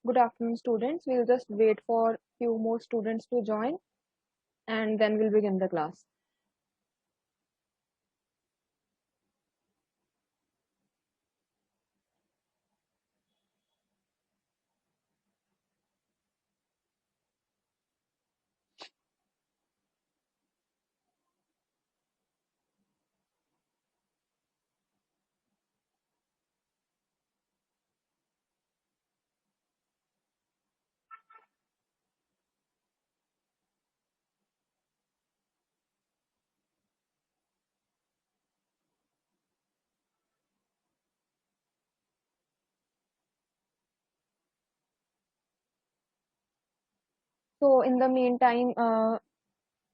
Good afternoon, students. We'll just wait for few more students to join and then we'll begin the class. So in the meantime,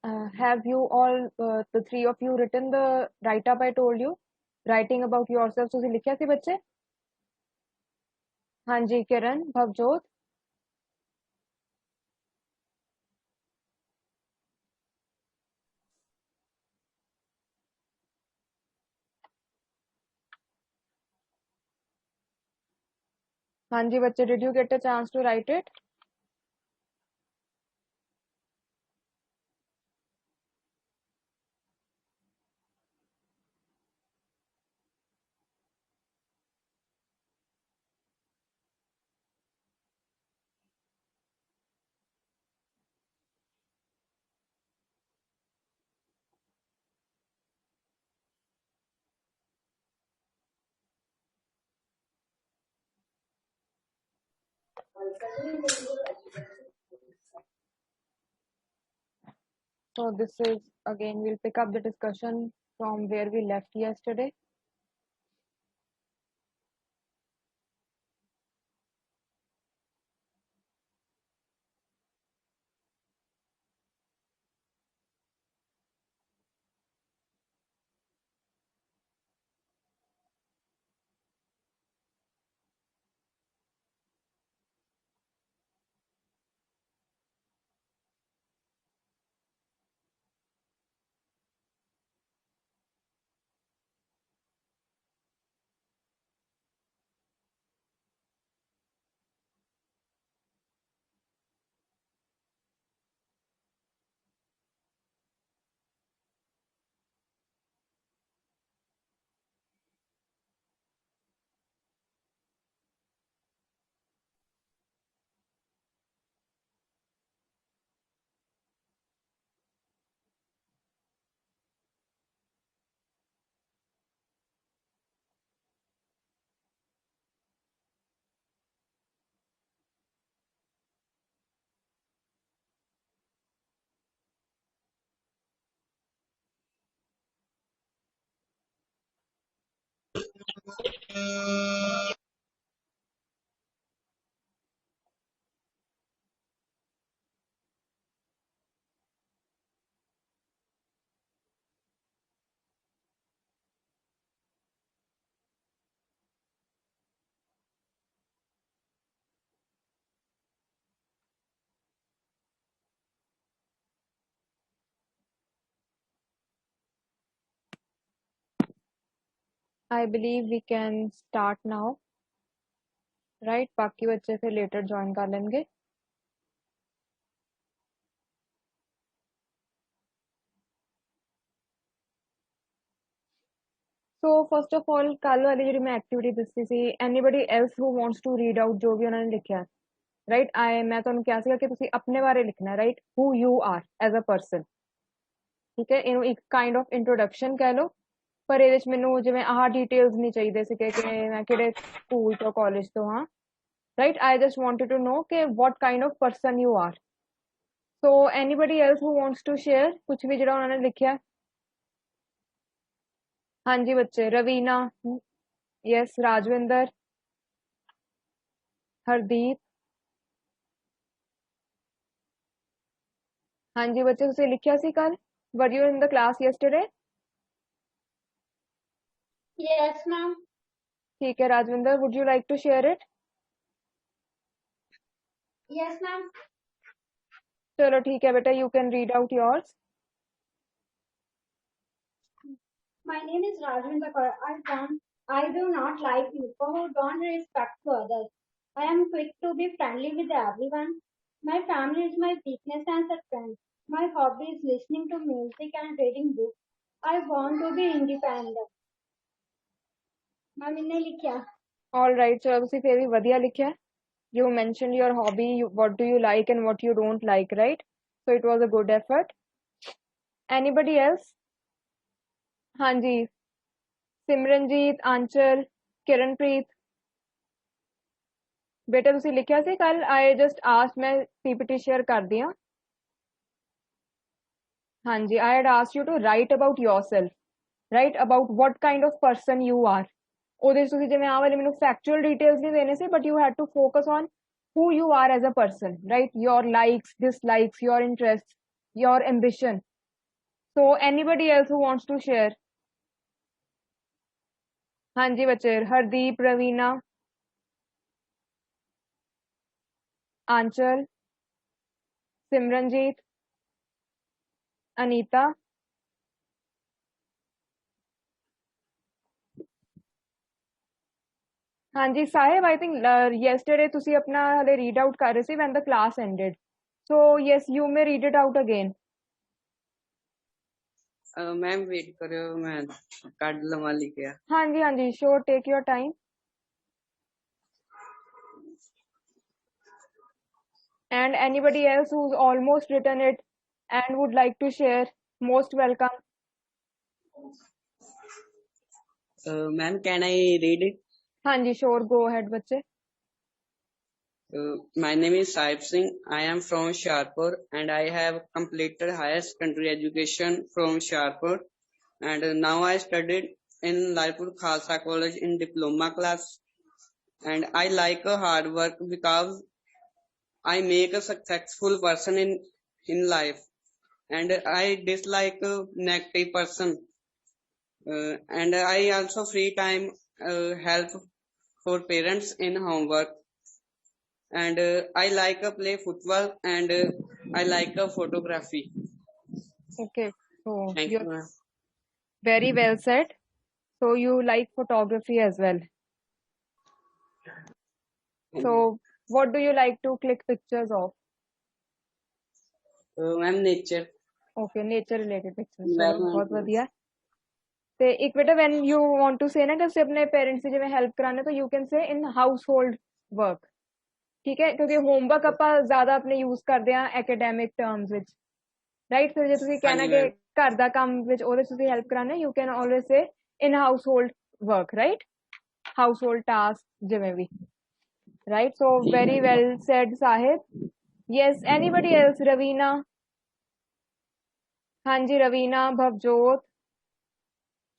have you all, the three of you, written the write-up I told you? Writing about yourself. ਤੁਸੀਂ ਲਿਖਿਆ ਸੀ ਬੱਚੇ? ਹਾਂਜੀ, किरण, भवजोत. ਹਾਂਜੀ ਬੱਚੇ, did you get a chance to write it? So this is, again, we'll pick up the discussion from where we left yesterday. I believe we can start now, right? बाकी बच्चे फिर later join कर लेंगे. So first of all, ਕੱਲ ਵਾਲੀ ਜਿਹੜੀ ਮੈਂ activity ਦੱਸੀ ਸੀ, anybody else who wants to read out ਜੋ ਵੀ ਉਹਨਾਂ ਨੇ ਲਿਖਿਆ, right? ਮੈਂ ਤੁਹਾਨੂੰ ਕਿਹਾ ਸੀਗਾ ਕਿ ਤੁਸੀਂ ਆਪਣੇ ਬਾਰੇ ਲਿਖਣਾ, right? Who you are as a person. ਠੀਕ ਹੈ, ਇਹਨੂੰ ਇੱਕ ਕਾਈਂਡ ਆਫ ਇੰਟਰੋਡਕਸ਼ਨ ਕਹਿ ਲਓ, ਪਰ ਇਹਦੇ ਵਿੱਚ ਮੈਨੂੰ ਜਿਵੇਂ ਆਹ ਡਿਟੇਲਸ ਨਹੀਂ ਚਾਹੀਦੇ ਸੀ ਕਿ ਮੈਂ ਕਿਹੜੇ ਸਕੂਲ ਤੋਂ ਕਾਲਜ ਤੋਂ ਹਾਂ, right? I just wanted to know ਕਿ what kind of person you are. So anybody else who wants to share ਕੁਝ ਵੀ ਜਿਹੜਾ ਉਹਨਾਂ ਨੇ ਲਿਖਿਆ? ਹਾਂਜੀ ਬੱਚੇ, ਰਵੀਨਾ, ਯੈਸ, ਰਾਜਵਿੰਦਰ, ਹਰਦੀਪ. ਹਾਂਜੀ ਬੱਚੇ, ਤੁਸੀਂ ਲਿਖਿਆ ਸੀ ਕੱਲ? Were you in the class yesterday? Yes, ma'am. ठीक है Rajvinder, would you like to share it? Yes, ma'am. चलो ठीक है बेटा, you can read out yours. My name is Rajendra Kaur. I do not like people who don't respect to others. I am quick to be friendly with everyone. My family is my weakness and strength. My hobby is listening to music and reading books. I want to be independent. Ma'am इन्हें लिखा All right, so ਤੁਸੀਂ ਫਿਰ ਵੀ ਵਧੀਆ ਲਿਖਿਆ. You mentioned your hobby, what do you like and what you don't like, right? So it was a good effort. Anybody else? ਹਾਂਜੀ, ਸਿਮਰਨਜੀਤ, ਆਂਚਲ, ਕਿਰਨਪ੍ਰੀਤ. ਬੇਟਾ ਤੁਸੀਂ ਲਿਖਿਆ ਸੀ ਕੱਲ? I just asked, ਮੈਂ PPT share ਕਰਦੀ ਹਾਂ. ਹਾਂਜੀ, I had asked you to write about yourself, right? About what kind of person you are. ਉਹਦੇ 'ਚ ਤੁਸੀਂ ਜਿਵੇਂ ਆਹ ਵਾਲੇ ਮੈਨੂੰ factual details ਨਹੀਂ ਦੇਣੇ ਸੀ, but you had to focus on who you are as a person, right? Your likes, dislikes, your interests, your ambition. So anybody else who wants to share? ਹਾਂਜੀ ਬੱਚੇ, ਹਰਦੀਪ, ਰਵੀਨਾ, ਆਂਚਲ, ਸਿਮਰਨਜੀਤ, ਅਨੀਤਾ. ਹਾਂਜੀ ਸਾਹਿਬ, I think yesterday ਤੁਸੀਂ ਆਪਣਾ ਹਲੇ read out ਕਰ ਰਹੇ ਸੀ when the class ended. So yes, you may read it out again. Ma'am wait करो, मैं ਕੱਢ ਲਵਾਂ ਲਿਖਿਆ. ਹਾਂਜੀ ਹਾਂਜੀ, sure, take your time. And anybody else who's almost written it and would like to share, most welcome. Ma'am can I read it? ਹਾਂਜੀ sure, go ahead ਬੱਚੇ. My name is Saib Singh. I am from Sharpur and I have completed higher secondary education from Sharpur, and now I studied in Laipur Khalsa College in diploma class, and I like hard work because I make a successful person in life, and I dislike a negative person, and I also free time help for parents in homework, and I like play football, and I like photography. Okay, so Thank you, you're ma'am. very well said. So you like photography as well. So what do you like to click pictures of? Ma'am, nature. Okay, nature related pictures. ਚਲੋ Environment. ਬਹੁਤ ਵਧੀਆ. ਤੇ ਇੱਕ ਬੇਟਾ when you want to say ਨਾ ਕਿ ਤੁਸੀਂ ਆਪਣੇ ਪੇਰੈਂਟਸ ਦੀ ਜਿਵੇਂ ਹੈਲਪ ਕਰਾਣੇ, ਤਾਂ you can say in household work. ਠੀਕ ਹੈ, ਕਿਉਂਕਿ ਹੋਮਵਰਕ ਆਪਾਂ ਜ਼ਿਆਦਾ ਆਪਣੇ ਯੂਜ਼ ਕਰਦੇ ਆ ਐਕੈਡੈਮਿਕ ਟਰਮਸ ਵਿੱਚ, ਰਾਈਟ? ਫਿਰ ਜੇ ਤੁਸੀਂ ਕਹਿਣਾ ਕਿ ਘਰ ਦਾ ਕੰਮ ਵਿੱਚ ਉਹਦੇ ਤੁਸੀਂ help ਕਰਾਣੇ, you can always say in household work, right? Household tasks ਜਿਵੇਂ ਵੀ, right? So very well said Sahib. Yes, anybody else? Ravina. ਹਾਂਜੀ Raveena, Bhavjot,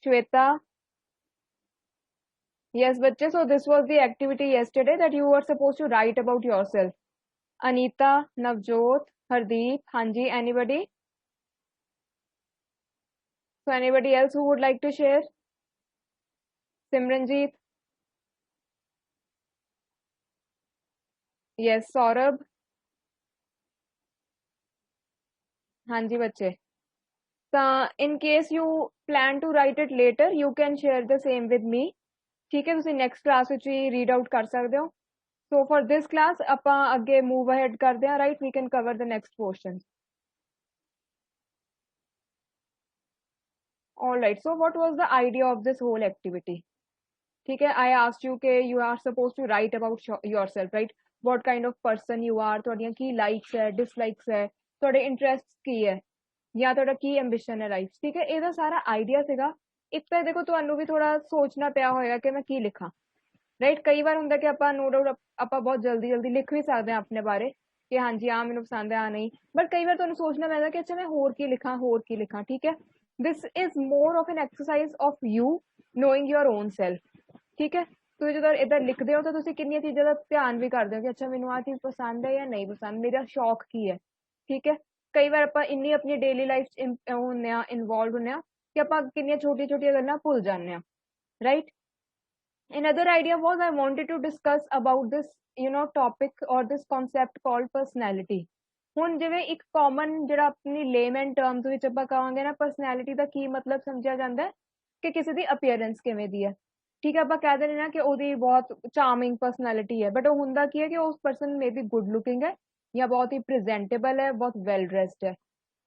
Shweta. Yes, bache, so this was the activity yesterday that you were supposed to write about yourself. Anita, Navjot, Hardeep, Hanji, anybody? So anybody else who would like to share? Simranjeet? Yes, Saurabh? Hanji bache. So in case you plan to write it later, you can share the same with me. ठीक है, ਤੁਸੀਂ next class ਵਿੱਚ ਵੀ read out ਕਰ ਸਕਦੇ ਹੋ. So for this class ਆਪਾਂ ਅੱਗੇ move ahead ਕਰਦੇ ਹਾਂ, right? We can cover the next portion. All right, so what was the idea of this whole activity? ठीक है, I asked you कि you are supposed to write about yourself, right? What kind of person you are, ਤੁਹਾਡੀਆਂ ਕੀ likes ਹੈ, dislikes ਹੈ, ਤੁਹਾਡੇ interests ਕੀ ਹੈ, ਜਾਂ ਤੁਹਾਡਾ ਕੀ ambition ਹੈ life, ਠੀਕ ਹੈ? ਇਹਦਾ ਸਾਰਾ idea ਸੀਗਾ. ਇੱਕ ਤਾਂ ਦੇਖੋ ਤੁਹਾਨੂੰ ਵੀ ਥੋੜਾ ਸੋਚਣਾ ਪਿਆ ਹੋਏਗਾ ਕਿ ਮੈਂ ਕੀ ਲਿਖਾਂ, ਰਾਈਟ? ਕਈ ਵਾਰ ਹੁੰਦਾ ਕਿ ਆਪਾਂ ਨੋ ਡਾਊਟ ਆਪਾਂ ਬਹੁਤ ਜਲਦੀ ਜਲਦੀ ਲਿਖ ਵੀ ਸਕਦੇ ਹਾਂ ਆਪਣੇ ਬਾਰੇ ਕਿ ਹਾਂਜੀ ਆਹ ਮੈਨੂੰ ਪਸੰਦ ਹੈ, ਆ ਨਹੀਂ, ਬਟ ਕਈ ਵਾਰ ਤੁਹਾਨੂੰ ਸੋਚਣਾ ਪੈਂਦਾ ਕਿ ਅੱਛਾ ਮੈਂ ਹੋਰ ਕੀ ਲਿਖਾਂ, ਹੋਰ ਕੀ ਲਿਖਾਂ, ਠੀਕ ਹੈ? This is more of N exercise of you knowing your own self, ਠੀਕ ਹੈ? ਤੁਸੀਂ ਜਦੋਂ ਇੱਦਾਂ ਲਿਖਦੇ ਹੋ ਤਾਂ ਤੁਸੀਂ ਕਿੰਨੀਆਂ ਚੀਜ਼ਾਂ ਦਾ ਧਿਆਨ ਵੀ ਕਰਦੇ ਹੋ ਕਿ ਅੱਛਾ ਮੈਨੂੰ ਆਹ ਚੀਜ਼ ਪਸੰਦ ਹੈ ਜਾਂ ਨਹੀਂ ਪਸੰਦ, ਮੇਰਾ ਸ਼ੌਕ ਕੀ ਹੈ, ਠੀਕ ਹੈ? ਕਈ ਵਾਰ ਆਪਾਂ ਇੰਨੀ ਆਪਣੀ ਡੇਲੀ ਲਾਈਫ 'ਚ ਹੁੰਦੇ ਹਾਂ, ਇਨਵੋਲਵ ਹੁੰਦੇ ਹਾਂ ਕਿ ਆਪਾਂ ਕਿੰਨੀਆਂ ਛੋਟੀਆਂ ਛੋਟੀਆਂ ਗੱਲਾਂ ਭੁੱਲ ਜਾਂਦੇ ਹਾਂ, right? Another idea was I wanted to discuss about this, topic or this concept called personality. ਹੁਣ ਜਿਵੇਂ ਇੱਕ common ਜਿਹੜਾ ਆਪਣੀ layman terms ਵਿੱਚ ਆਪਾਂ ਕਹਾਂਗੇ ਨਾ, personality ਦਾ ਕੀ ਮਤਲਬ ਸਮਝਿਆ ਜਾਂਦਾ ਹੈ ਕਿ ਕਿਸੇ ਦੀ appearance ਕਿਵੇਂ ਦੀ ਹੈ, ठीक है ਆਪਾਂ ਕਹਿ ਦਿੰਦੇ ਨਾ ਕਿ ਉਹਦੀ ਬਹੁਤ ਚਾਰਮਿੰਗ ਪਰਸਨੈਲਿਟੀ ਹੈ ਬਟ ਉਹ ਹੁੰਦਾ ਕੀ ਹੈ ਕਿ ਉਸ person may be good looking ਹੈ ਜਾਂ ਬਹੁਤ ਹੀ ਪ੍ਰੈਜ਼ੈਂਟੇਬਲ ਹੈ ਬਹੁਤ ਵੈਲ ਡਰੈਸਡ ਹੈ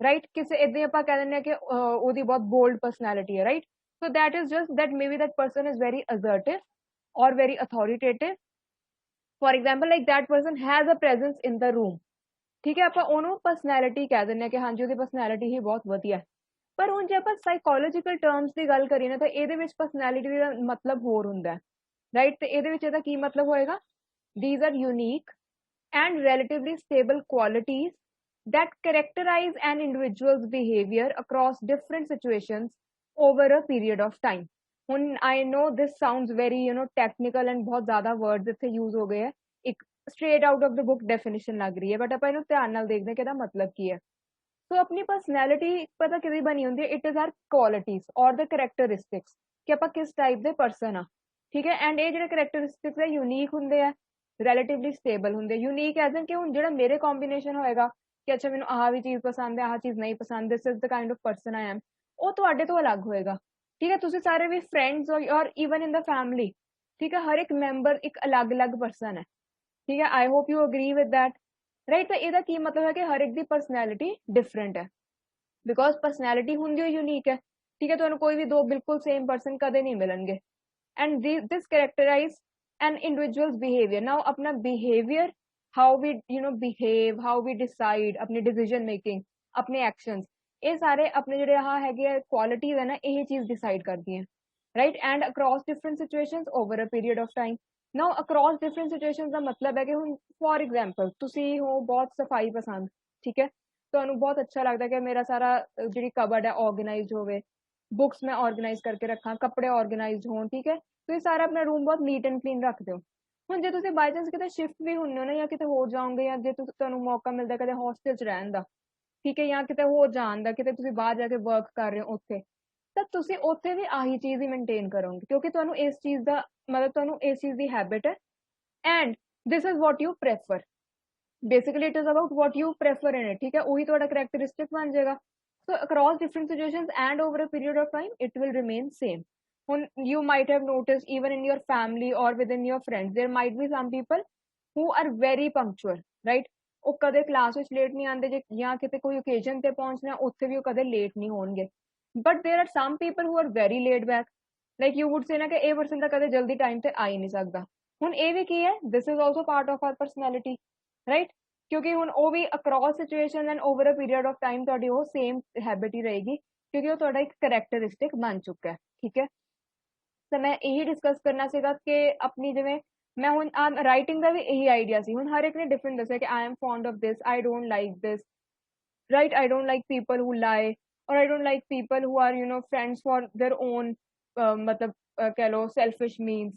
ਰਾਈਟ ਕਿਸੇ ਇਦਾਂ ਆਪਾਂ ਕਹਿ ਦਿੰਦੇ ਆ ਕਿ ਉਹਦੀ ਬਹੁਤ ਬੋਲਡ ਪਰਸਨੈਲਿਟੀ ਹੈ right so that is just that maybe that person is very assertive or very authoritative for example like that person has a presence in the room ਠੀਕ ਹੈ ਆਪਾਂ ਉਹਨੂੰ ਪਰਸਨੈਲਿਟੀ ਕਹਿ ਦਿੰਦੇ ਆ ਕਿ ਹਾਂਜੀ ਉਹਦੀ ਪਰਸਨੈਲਿਟੀ ਹੀ ਬਹੁਤ ਵਧੀਆ ਪਰ ਹੁਣ ਜੇ ਆਪਾਂ ਸਾਈਕੋਲੋਜੀਕਲ ਟਰਮਸ ਦੀ ਗੱਲ ਕਰੀਏ ਨਾ ਤਾਂ ਇਹਦੇ ਵਿੱਚ ਪਰਸਨੈਲਿਟੀ ਦਾ ਮਤਲਬ ਹੋਰ ਹੁੰਦਾ ਹੈ ਰਾਈਟ ਤੇ ਇਹਦੇ ਵਿੱਚ ਇਹਦਾ ਕੀ ਮਤਲਬ ਹੋਏਗਾ these are unique and relatively stable qualities that characterize an individual's behavior across different situations over a period of time ਹੁਣ I know this sounds very technical and ਬਹੁਤ ਜ਼ਿਆਦਾ words ਇੱਥੇ use ਹੋ ਗਏ ਹੈ ਇੱਕ straight out of the book definition ਲੱਗ ਰਹੀ ਹੈ ਬਟ ਆਪਾਂ ਇਹਨੂੰ ਧਿਆਨ ਨਾਲ ਦੇਖਦੇ ਹਾਂ ਕਿ ਇਹਦਾ ਮਤਲਬ ਕੀ ਹੈ ਸੋ ਆਪਣੀ ਪਰਸਨੈਲਿਟੀ ਪਤਾ ਕਿਹਦੀ ਬਣੀ ਹੁੰਦੀ ਹੈ ਇਟ ਇਜ਼ ਆਰ ਕੁਆਲਿਟੀਜ਼ ਔਰ ਦ ਕਰੈਕਟਰਿਸਟਿਕਸ ਕਿ ਆਪਾਂ ਕਿਸ ਟਾਈਪ ਦੇ ਪਰਸਨ ਆ ਠੀਕ ਹੈ ਐਂਡ ਇਹ ਜਿਹੜੇ ਕਰੈਕਟਰਿਸਟਿਕਸ ਹੈ ਯੂਨੀਕ ਹੁੰਦੇ ਆ ਰਿਲੇਟਿਵਲੀ ਸਟੇਬਲ ਹੁੰਦੇ ਯੂਨੀਕ ਐਜ਼ ਇਨ ਕਿ ਹੁਣ ਜਿਹੜਾ ਮੇਰੇ ਕੰਬੀਨੇਸ਼ਨ ਹੋਏਗਾ ਕਿ ਅੱਛਾ ਮੈਨੂੰ ਆਹ ਵੀ ਚੀਜ਼ ਪਸੰਦ ਹੈ ਆਹ ਚੀਜ਼ ਨਹੀਂ ਪਸੰਦ this is the kind of person I am ਉਹ ਤੁਹਾਡੇ ਤੋਂ ਅਲੱਗ ਹੋਏਗਾ ਠੀਕ ਹੈ ਤੁਸੀਂ ਸਾਰੇ ਵੀ ਫਰੈਂਡਸ ਔਰ ਈਵਨ ਇਨ ਦ ਫੈਮਿਲੀ ਠੀਕ ਹੈ ਹਰ ਇੱਕ ਮੈਂਬਰ ਇੱਕ ਅਲੱਗ-ਅਲੱਗ ਪਰਸਨ ਹੈ ਠੀਕ ਹੈ I hope you agree with that right ਤਾਂ ਇਹਦਾ ਕੀ ਮਤਲਬ ਹੈ ਕਿ ਹਰ ਇੱਕ ਦੀ ਪਰਸਨੈਲਿਟੀ ਡਿਫਰੈਂਟ ਹੈ ਬਿਕੋਜ਼ ਪਰਸਨੈਲਿਟੀ ਹੁੰਦੀ ਹੋਈ ਯੂਨੀਕ ਹੈ ਠੀਕ ਹੈ ਤੁਹਾਨੂੰ ਕੋਈ ਵੀ ਦੋ ਬਿਲਕੁਲ ਸੇਮ ਪਰਸਨ ਕਦੇ ਨਹੀਂ ਮਿਲਣਗੇ and this characterize an individual's behaviour now ਆਪਣਾ behaviour how we behave how we decide ਆਪਣੀ ਡਿਸੀਜਨ ਮੇਕਿੰਗ ਆਪਣੇ ਐਕਸ਼ਨਸ ਇਹ ਸਾਰੇ ਆਪਣੇ ਜਿਹੜੇ ਆਹ ਹੈਗੇ ਆ ਕੁਆਲਿਟੀਜ਼ ਹੈ ਨਾ ਇਹ ਚੀਜ਼ ਡਿਸਾਈਡ ਕਰਦੀਆਂ right and across different situations over a period of time now across different situations ਦਾ ਮਤਲਬ ਹੈ ਕਿ ਹੁਣ ਫੋਰ ਐਗਜ਼ਾਮਪਲ ਤੁਸੀਂ ਹੋ ਬਹੁਤ ਸਫਾਈ ਪਸੰਦ ਠੀਕ ਹੈ ਤੁਹਾਨੂੰ ਬਹੁਤ ਅੱਛਾ ਲੱਗਦਾ ਕਿ ਮੇਰਾ ਸਾਰਾ ਜਿਹੜੀ ਕਬਰਡ ਹੈ ਆਰਗੇਨਾਈਜ਼ਡ ਹੋਵੇ ਬੁੱਕਸ ਮੈਂ ਆਰਗੇਨਾਈਜ਼ ਕਰਕੇ ਰੱਖਾਂ ਕੱਪੜੇ ਆਰਗੇਨਾਈਜ਼ਡ ਹੋਣ ਠੀਕ ਹੈ ਤੁਸੀਂ ਸਾਰਾ ਆਪਣਾ ਰੂਮ ਬਹੁਤ ਨੀਟ ਐਂਡ ਕਲੀਨ ਰੱਖਦੇ ਹੋ ਹੁਣ ਜੇ ਤੁਸੀਂ ਬਾਈ ਚਾਂਸ ਕਿਤੇ ਸ਼ਿਫਟ ਵੀ ਹੁੰਦੇ ਹੋ ਨਾ ਜਾਂ ਕਿਤੇ ਹੋਰ ਜਾਓਗੇ ਜਾਂ ਜੇ ਤੁਹਾਨੂੰ ਮੌਕਾ ਮਿਲਦਾ ਕਦੇ ਹੋਸਟਲ 'ਚ ਰਹਿਣ ਦਾ ਠੀਕ ਹੈ ਜਾਂ ਕਿਤੇ ਹੋਰ ਜਾਣ ਦਾ ਕਿਤੇ ਤੁਸੀਂ ਬਾਹਰ ਜਾ ਕੇ ਵਰਕ ਕਰ ਰਹੇ ਹੋ ਉੱਥੇ ਤਾਂ ਤੁਸੀਂ ਉੱਥੇ ਵੀ ਆਹੀ ਚੀਜ਼ ਹੀ ਮੇਨਟੇਨ ਕਰੋਗੇ ਕਿਉਂਕਿ ਤੁਹਾਨੂੰ ਇਸ ਚੀਜ਼ ਦਾ ਮਤਲਬ ਤੁਹਾਨੂੰ ਇਸ ਚੀਜ਼ ਦੀ ਹੈਬਿਟ ਹੈ and this is what you prefer basically it is about what you prefer in it ठीक है वही थोड़ा characteristic बन जाएगा so across different situations and over a period of time it will remain same when you might have noticed even in your family or within your friends there might be some people who are very punctual right ਉਹ ਕਦੇ class ਵਿੱਚ late ਨਹੀਂ ਆਉਂਦੇ ਜੇ ਜਾਂ ਕਿਤੇ ਕੋਈ occasion ਤੇ ਪਹੁੰਚਣਾ ਉੱਥੇ ਵੀ ਉਹ ਕਦੇ ਲੇਟ ਨਹੀਂ ਹੋਣਗੇ but there are some people who are very laid back like you would say ਨਾ ਕਿ ਇਹ ਪਰਸਨ ਤਾਂ ਕਦੇ ਜਲਦੀ ਟਾਈਮ ਤੇ ਆ ਹੀ ਨਹੀਂ ਸਕਦਾ ਹੁਣ ਇਹ ਵੀ ਕੀ ਹੈ this is also part of our personality right ਕਿਉਂਕਿ ਹੁਣ ਉਹ ਵੀ across situation and over a period of time ਤੁਹਾਡੀ ਉਹ ਸੇਮ ਹੈਬਿਟ ਹੀ ਰਹੇਗੀ ਕਿਉਂਕਿ ਉਹ ਤੁਹਾਡਾ ਇੱਕ ਕਰੈਕਟਰਿਸਟਿਕ ਬਣ ਚੁੱਕਾ ਹੈ ਠੀਕ ਹੈ ਤਾਂ ਮੈਂ ਇਹੀ ਡਿਸਕਸ ਕਰਨਾ ਸੀਗਾ ਕਿ ਆਪਣੀ ਜਿਵੇਂ ਮੈਂ ਹੁਣ ਰਾਈਟਿੰਗ ਦਾ ਵੀ ਇਹੀ ਆਈਡੀਆ ਸੀ ਹੁਣ ਹਰ ਇੱਕ ਨੇ ਡਿਫਰੈਂਟ ਦੱਸਿਆ ਕਿ I am fond of this I don't like this right I don't like people who ਲਾਈ ਔਰ I don't like people who are friends for their own ਮਤਲਬ ਕਹਿ ਲਓ ਸੈਲਫਿਸ਼ ਮੀਨਸ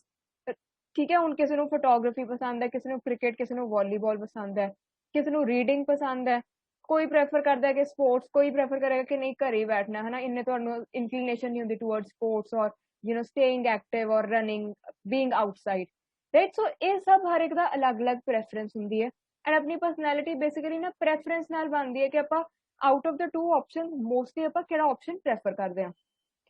ਠੀਕ ਹੈ ਹੁਣ ਕਿਸੇ ਨੂੰ ਫੋਟੋਗ੍ਰਾਫੀ ਪਸੰਦ ਹੈ ਕਿਸੇ ਨੂੰ ਕ੍ਰਿਕਟ ਕਿਸੇ ਨੂੰ ਵਾਲੀਬਾਲ ਪਸੰਦ ਹੈ ਕਿਸੇ ਨੂੰ ਰੀਡਿੰਗ ਪਸੰਦ ਹੈ ਕੋਈ ਪ੍ਰੈਫਰ ਕਰਦਾ ਹੈ ਕਿ ਸਪੋਰਟਸ ਕੋਈ ਪ੍ਰੈਫਰ ਕਰੇਗਾ ਕਿ ਨਹੀਂ ਘਰੇ ਹੀ ਬੈਠਣਾ ਹੈ ਨਾ ਇੰਨੇ ਤੁਹਾਨੂੰ ਇਨਕਲੀਨੇਸ਼ਨ ਨਹੀਂ ਹੁੰਦੀ ਟੂਵਰਡ ਸਪੋਰਟਸ ਔਰ ਸਟੇਇੰਗ ਐਕਟਿਵ ਔਰ running being outside right so ਇਹ ਸਭ ਹਰ ਇੱਕ ਦਾ ਅਲੱਗ-ਅਲੱਗ ਪ੍ਰੈਫਰੈਂਸ ਹੁੰਦੀ ਹੈ ਐਂਡ ਆਪਣੀ ਪਰਸਨੈਲਿਟੀ ਬੇਸਿਕਲੀ ਨਾ ਪ੍ਰੈਫਰੈਂਸ ਨਾਲ ਬਣਦੀ ਹੈ ਕਿ ਆਪਾਂ out of the to option mostly ਆਪਾਂ ਕਿਹੜਾ ਆਪਸ਼ਨ ਪ੍ਰੈਫਰ ਕਰਦੇ ਹਾਂ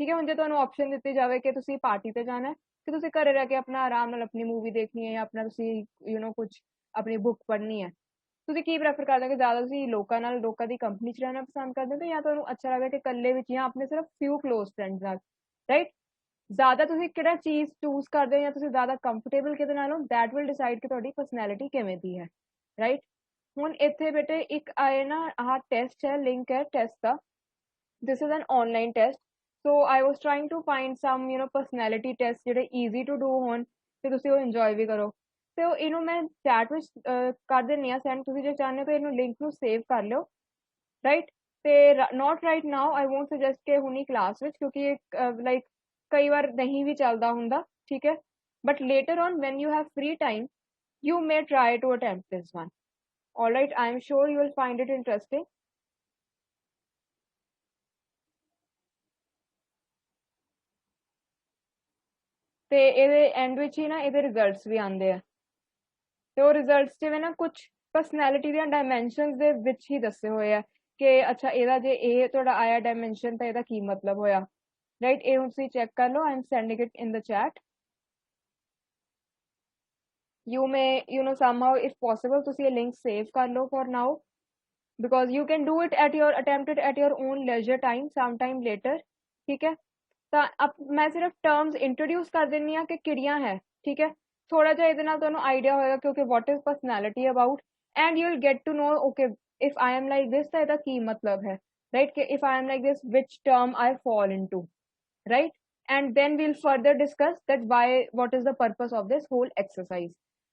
ਠੀਕ ਹੈ ਹੁਣ ਜੇ ਤੁਹਾਨੂੰ ਆਪਸ਼ਨ ਦਿੱਤੀ ਜਾਵੇ ਕਿ ਤੁਸੀਂ ਪਾਰਟੀ ਤੇ ਜਾਣਾ ਕਿ ਤੁਸੀਂ ਘਰੇ ਰਹਿ ਕੇ ਆਪਣਾ ਆਰਾਮ ਨਾਲ ਆਪਣੀ ਮੂਵੀ ਦੇਖਣੀ ਹੈ ਜਾਂ ਆਪਣਾ ਤੁਸੀਂ ਕੁਝ ਆਪਣੀ ਬੁੱਕ ਪੜ੍ਹਨੀ ਹੈ ਤੁਸੀਂ ਕੀ ਪ੍ਰੈਫਰ ਕਰਦੇ ਹੋ ਕਿ ਜ਼ਿਆਦਾ ਤੁਸੀਂ ਲੋਕਾਂ ਦੀ ਕੰਪਨੀ 'ਚ ਰਹਿਣਾ ਪਸੰਦ ਕਰਦੇ ਹੋ ਜਾਂ ਤੁਹਾਨੂੰ ਅੱਛਾ ਲੱਗਦਾ ਕਿ ਇਕੱਲੇ ਵਿੱਚ ਜਾਂ ਆਪਣੇ ਸਿਰਫ ਫਿਊ ਕਲੋਜ਼ ਫਰੈਂਡਸ ਨਾਲ ਰਾਈਟ ਜ਼ਿਆਦਾ ਤੁਸੀਂ ਕਿਹੜਾ ਚੀਜ਼ ਚੂਜ਼ ਕਰਦੇ ਹੋ ਜਾਂ ਤੁਸੀਂ ਜ਼ਿਆਦਾ ਕੰਫਰਟੇਬਲ ਕਿਹਦੇ ਨਾਲ ਹੋ ਦੈਟ ਵਿਲ ਡਿਸਾਈਡ ਕਿ ਤੁਹਾਡੀ ਪਰਸਨੈਲਿਟੀ ਕਿਵੇਂ ਦੀ ਹੈ ਰਾਈਟ ਹੁਣ ਇੱਥੇ ਬੇਟੇ ਇੱਕ ਆਏ ਨਾ ਆਹ ਟੈਸਟ ਹੈ ਲਿੰਕ ਹੈ ਟੈਸਟ ਦਾ this is an online test so I was trying to find some personality test ਜਿਹੜੇ ਈਜ਼ੀ ਟੂ ਡੂ ਹੋਣ ਤੇ ਤੁਸੀਂ ਉਹ ਇੰਜੋਏ ਵੀ ਕਰੋ ਤੇ ਇਹਨੂੰ ਮੈਂ ਚੈਟ ਵਿੱਚ ਕਰ ਦਿੰਨੀ ਆ ਸੈਂਡ ਤੁਸੀਂ ਜੇ ਚਾਹੁੰਦੇ ਹੋ ਤਾਂ ਇਹਨੂੰ ਲਿੰਕ ਨੂੰ ਸੇਵ ਕਰ ਲਿਓ ਰਾਈਟ ਤੇ note right now I won't suggest ਕਿ ਹੁਣੀ ਕਲਾਸ ਵਿੱਚ ਕਿਉਂਕਿ ਲਾਈਕ ਕਈ ਵਾਰ ਨਹੀਂ ਵੀ ਚੱਲਦਾ ਹੁੰਦਾ ਠੀਕ ਹੈ but later on when you have free time you may try to attempt this one. All right, I am sure you will find it interesting. ਤੇ ਇਹਦੇ ਐਂਡ ਵਿੱਚ ਹੀ ਨਾ ਇਹਦੇ ਰਿਜ਼ਲਟਸ ਵੀ ਆਉਂਦੇ ਆ ਤੇ ਉਹ ਰਿਜ਼ਲਟਸ ਜਿਵੇਂ ਨਾ ਕੁਝ ਪਰਸਨੈਲਿਟੀ ਦੀਆਂ ਡਾਇਮੈਂਸ਼ਨਸ ਦੇ ਵਿੱਚ ਹੀ ਦੱਸੇ ਹੋਏ ਆ ਕਿ ਅੱਛਾ ਇਹਦਾ ਜੇ ਇਹ ਤੁਹਾਡਾ ਆਇਆ ਡਾਇਮੈਂਸ਼ਨ ਤਾਂ ਇਹਦਾ ਕੀ ਮਤਲਬ ਹੋਇਆ ਰਾਈਟ ਇਹ ਹੁਣ ਤੁਸੀਂ ਚੈੱਕ ਕਰ ਲਓ I am sending it in the chat you may, somehow if possible ਤੁਸੀਂ ਇਹ link save ਕਰ ਲਓ for now, because you can do it attempt it at your own leisure time sometime later, ठीक है। ਤਾਂ ਮੈਂ ਸਿਰਫ ਟਰਮਸ ਇੰਟਰੋਡਿਊਸ ਕਰ ਦਿੰਨੀ ਆ ਕਿ ਕਿਹੜੀਆਂ ਹੈ, ਠੀਕ ਹੈ। ਥੋੜਾ ਜਿਹਾ ਇਹਦੇ ਨਾਲ ਤੁਹਾਨੂੰ ਆਈਡੀਆ ਹੋਏਗਾ ਕਿ okay what is personality about, and you will get to know okay if I am like this ਤਾਂ ਇਹਦਾ ਕੀ ਮਤਲਬ ਹੈ, ਰਾਈਟ, ਕਿ if I am like this which term I fall into, right? And then we'll further discuss that what is the purpose of this whole exercise,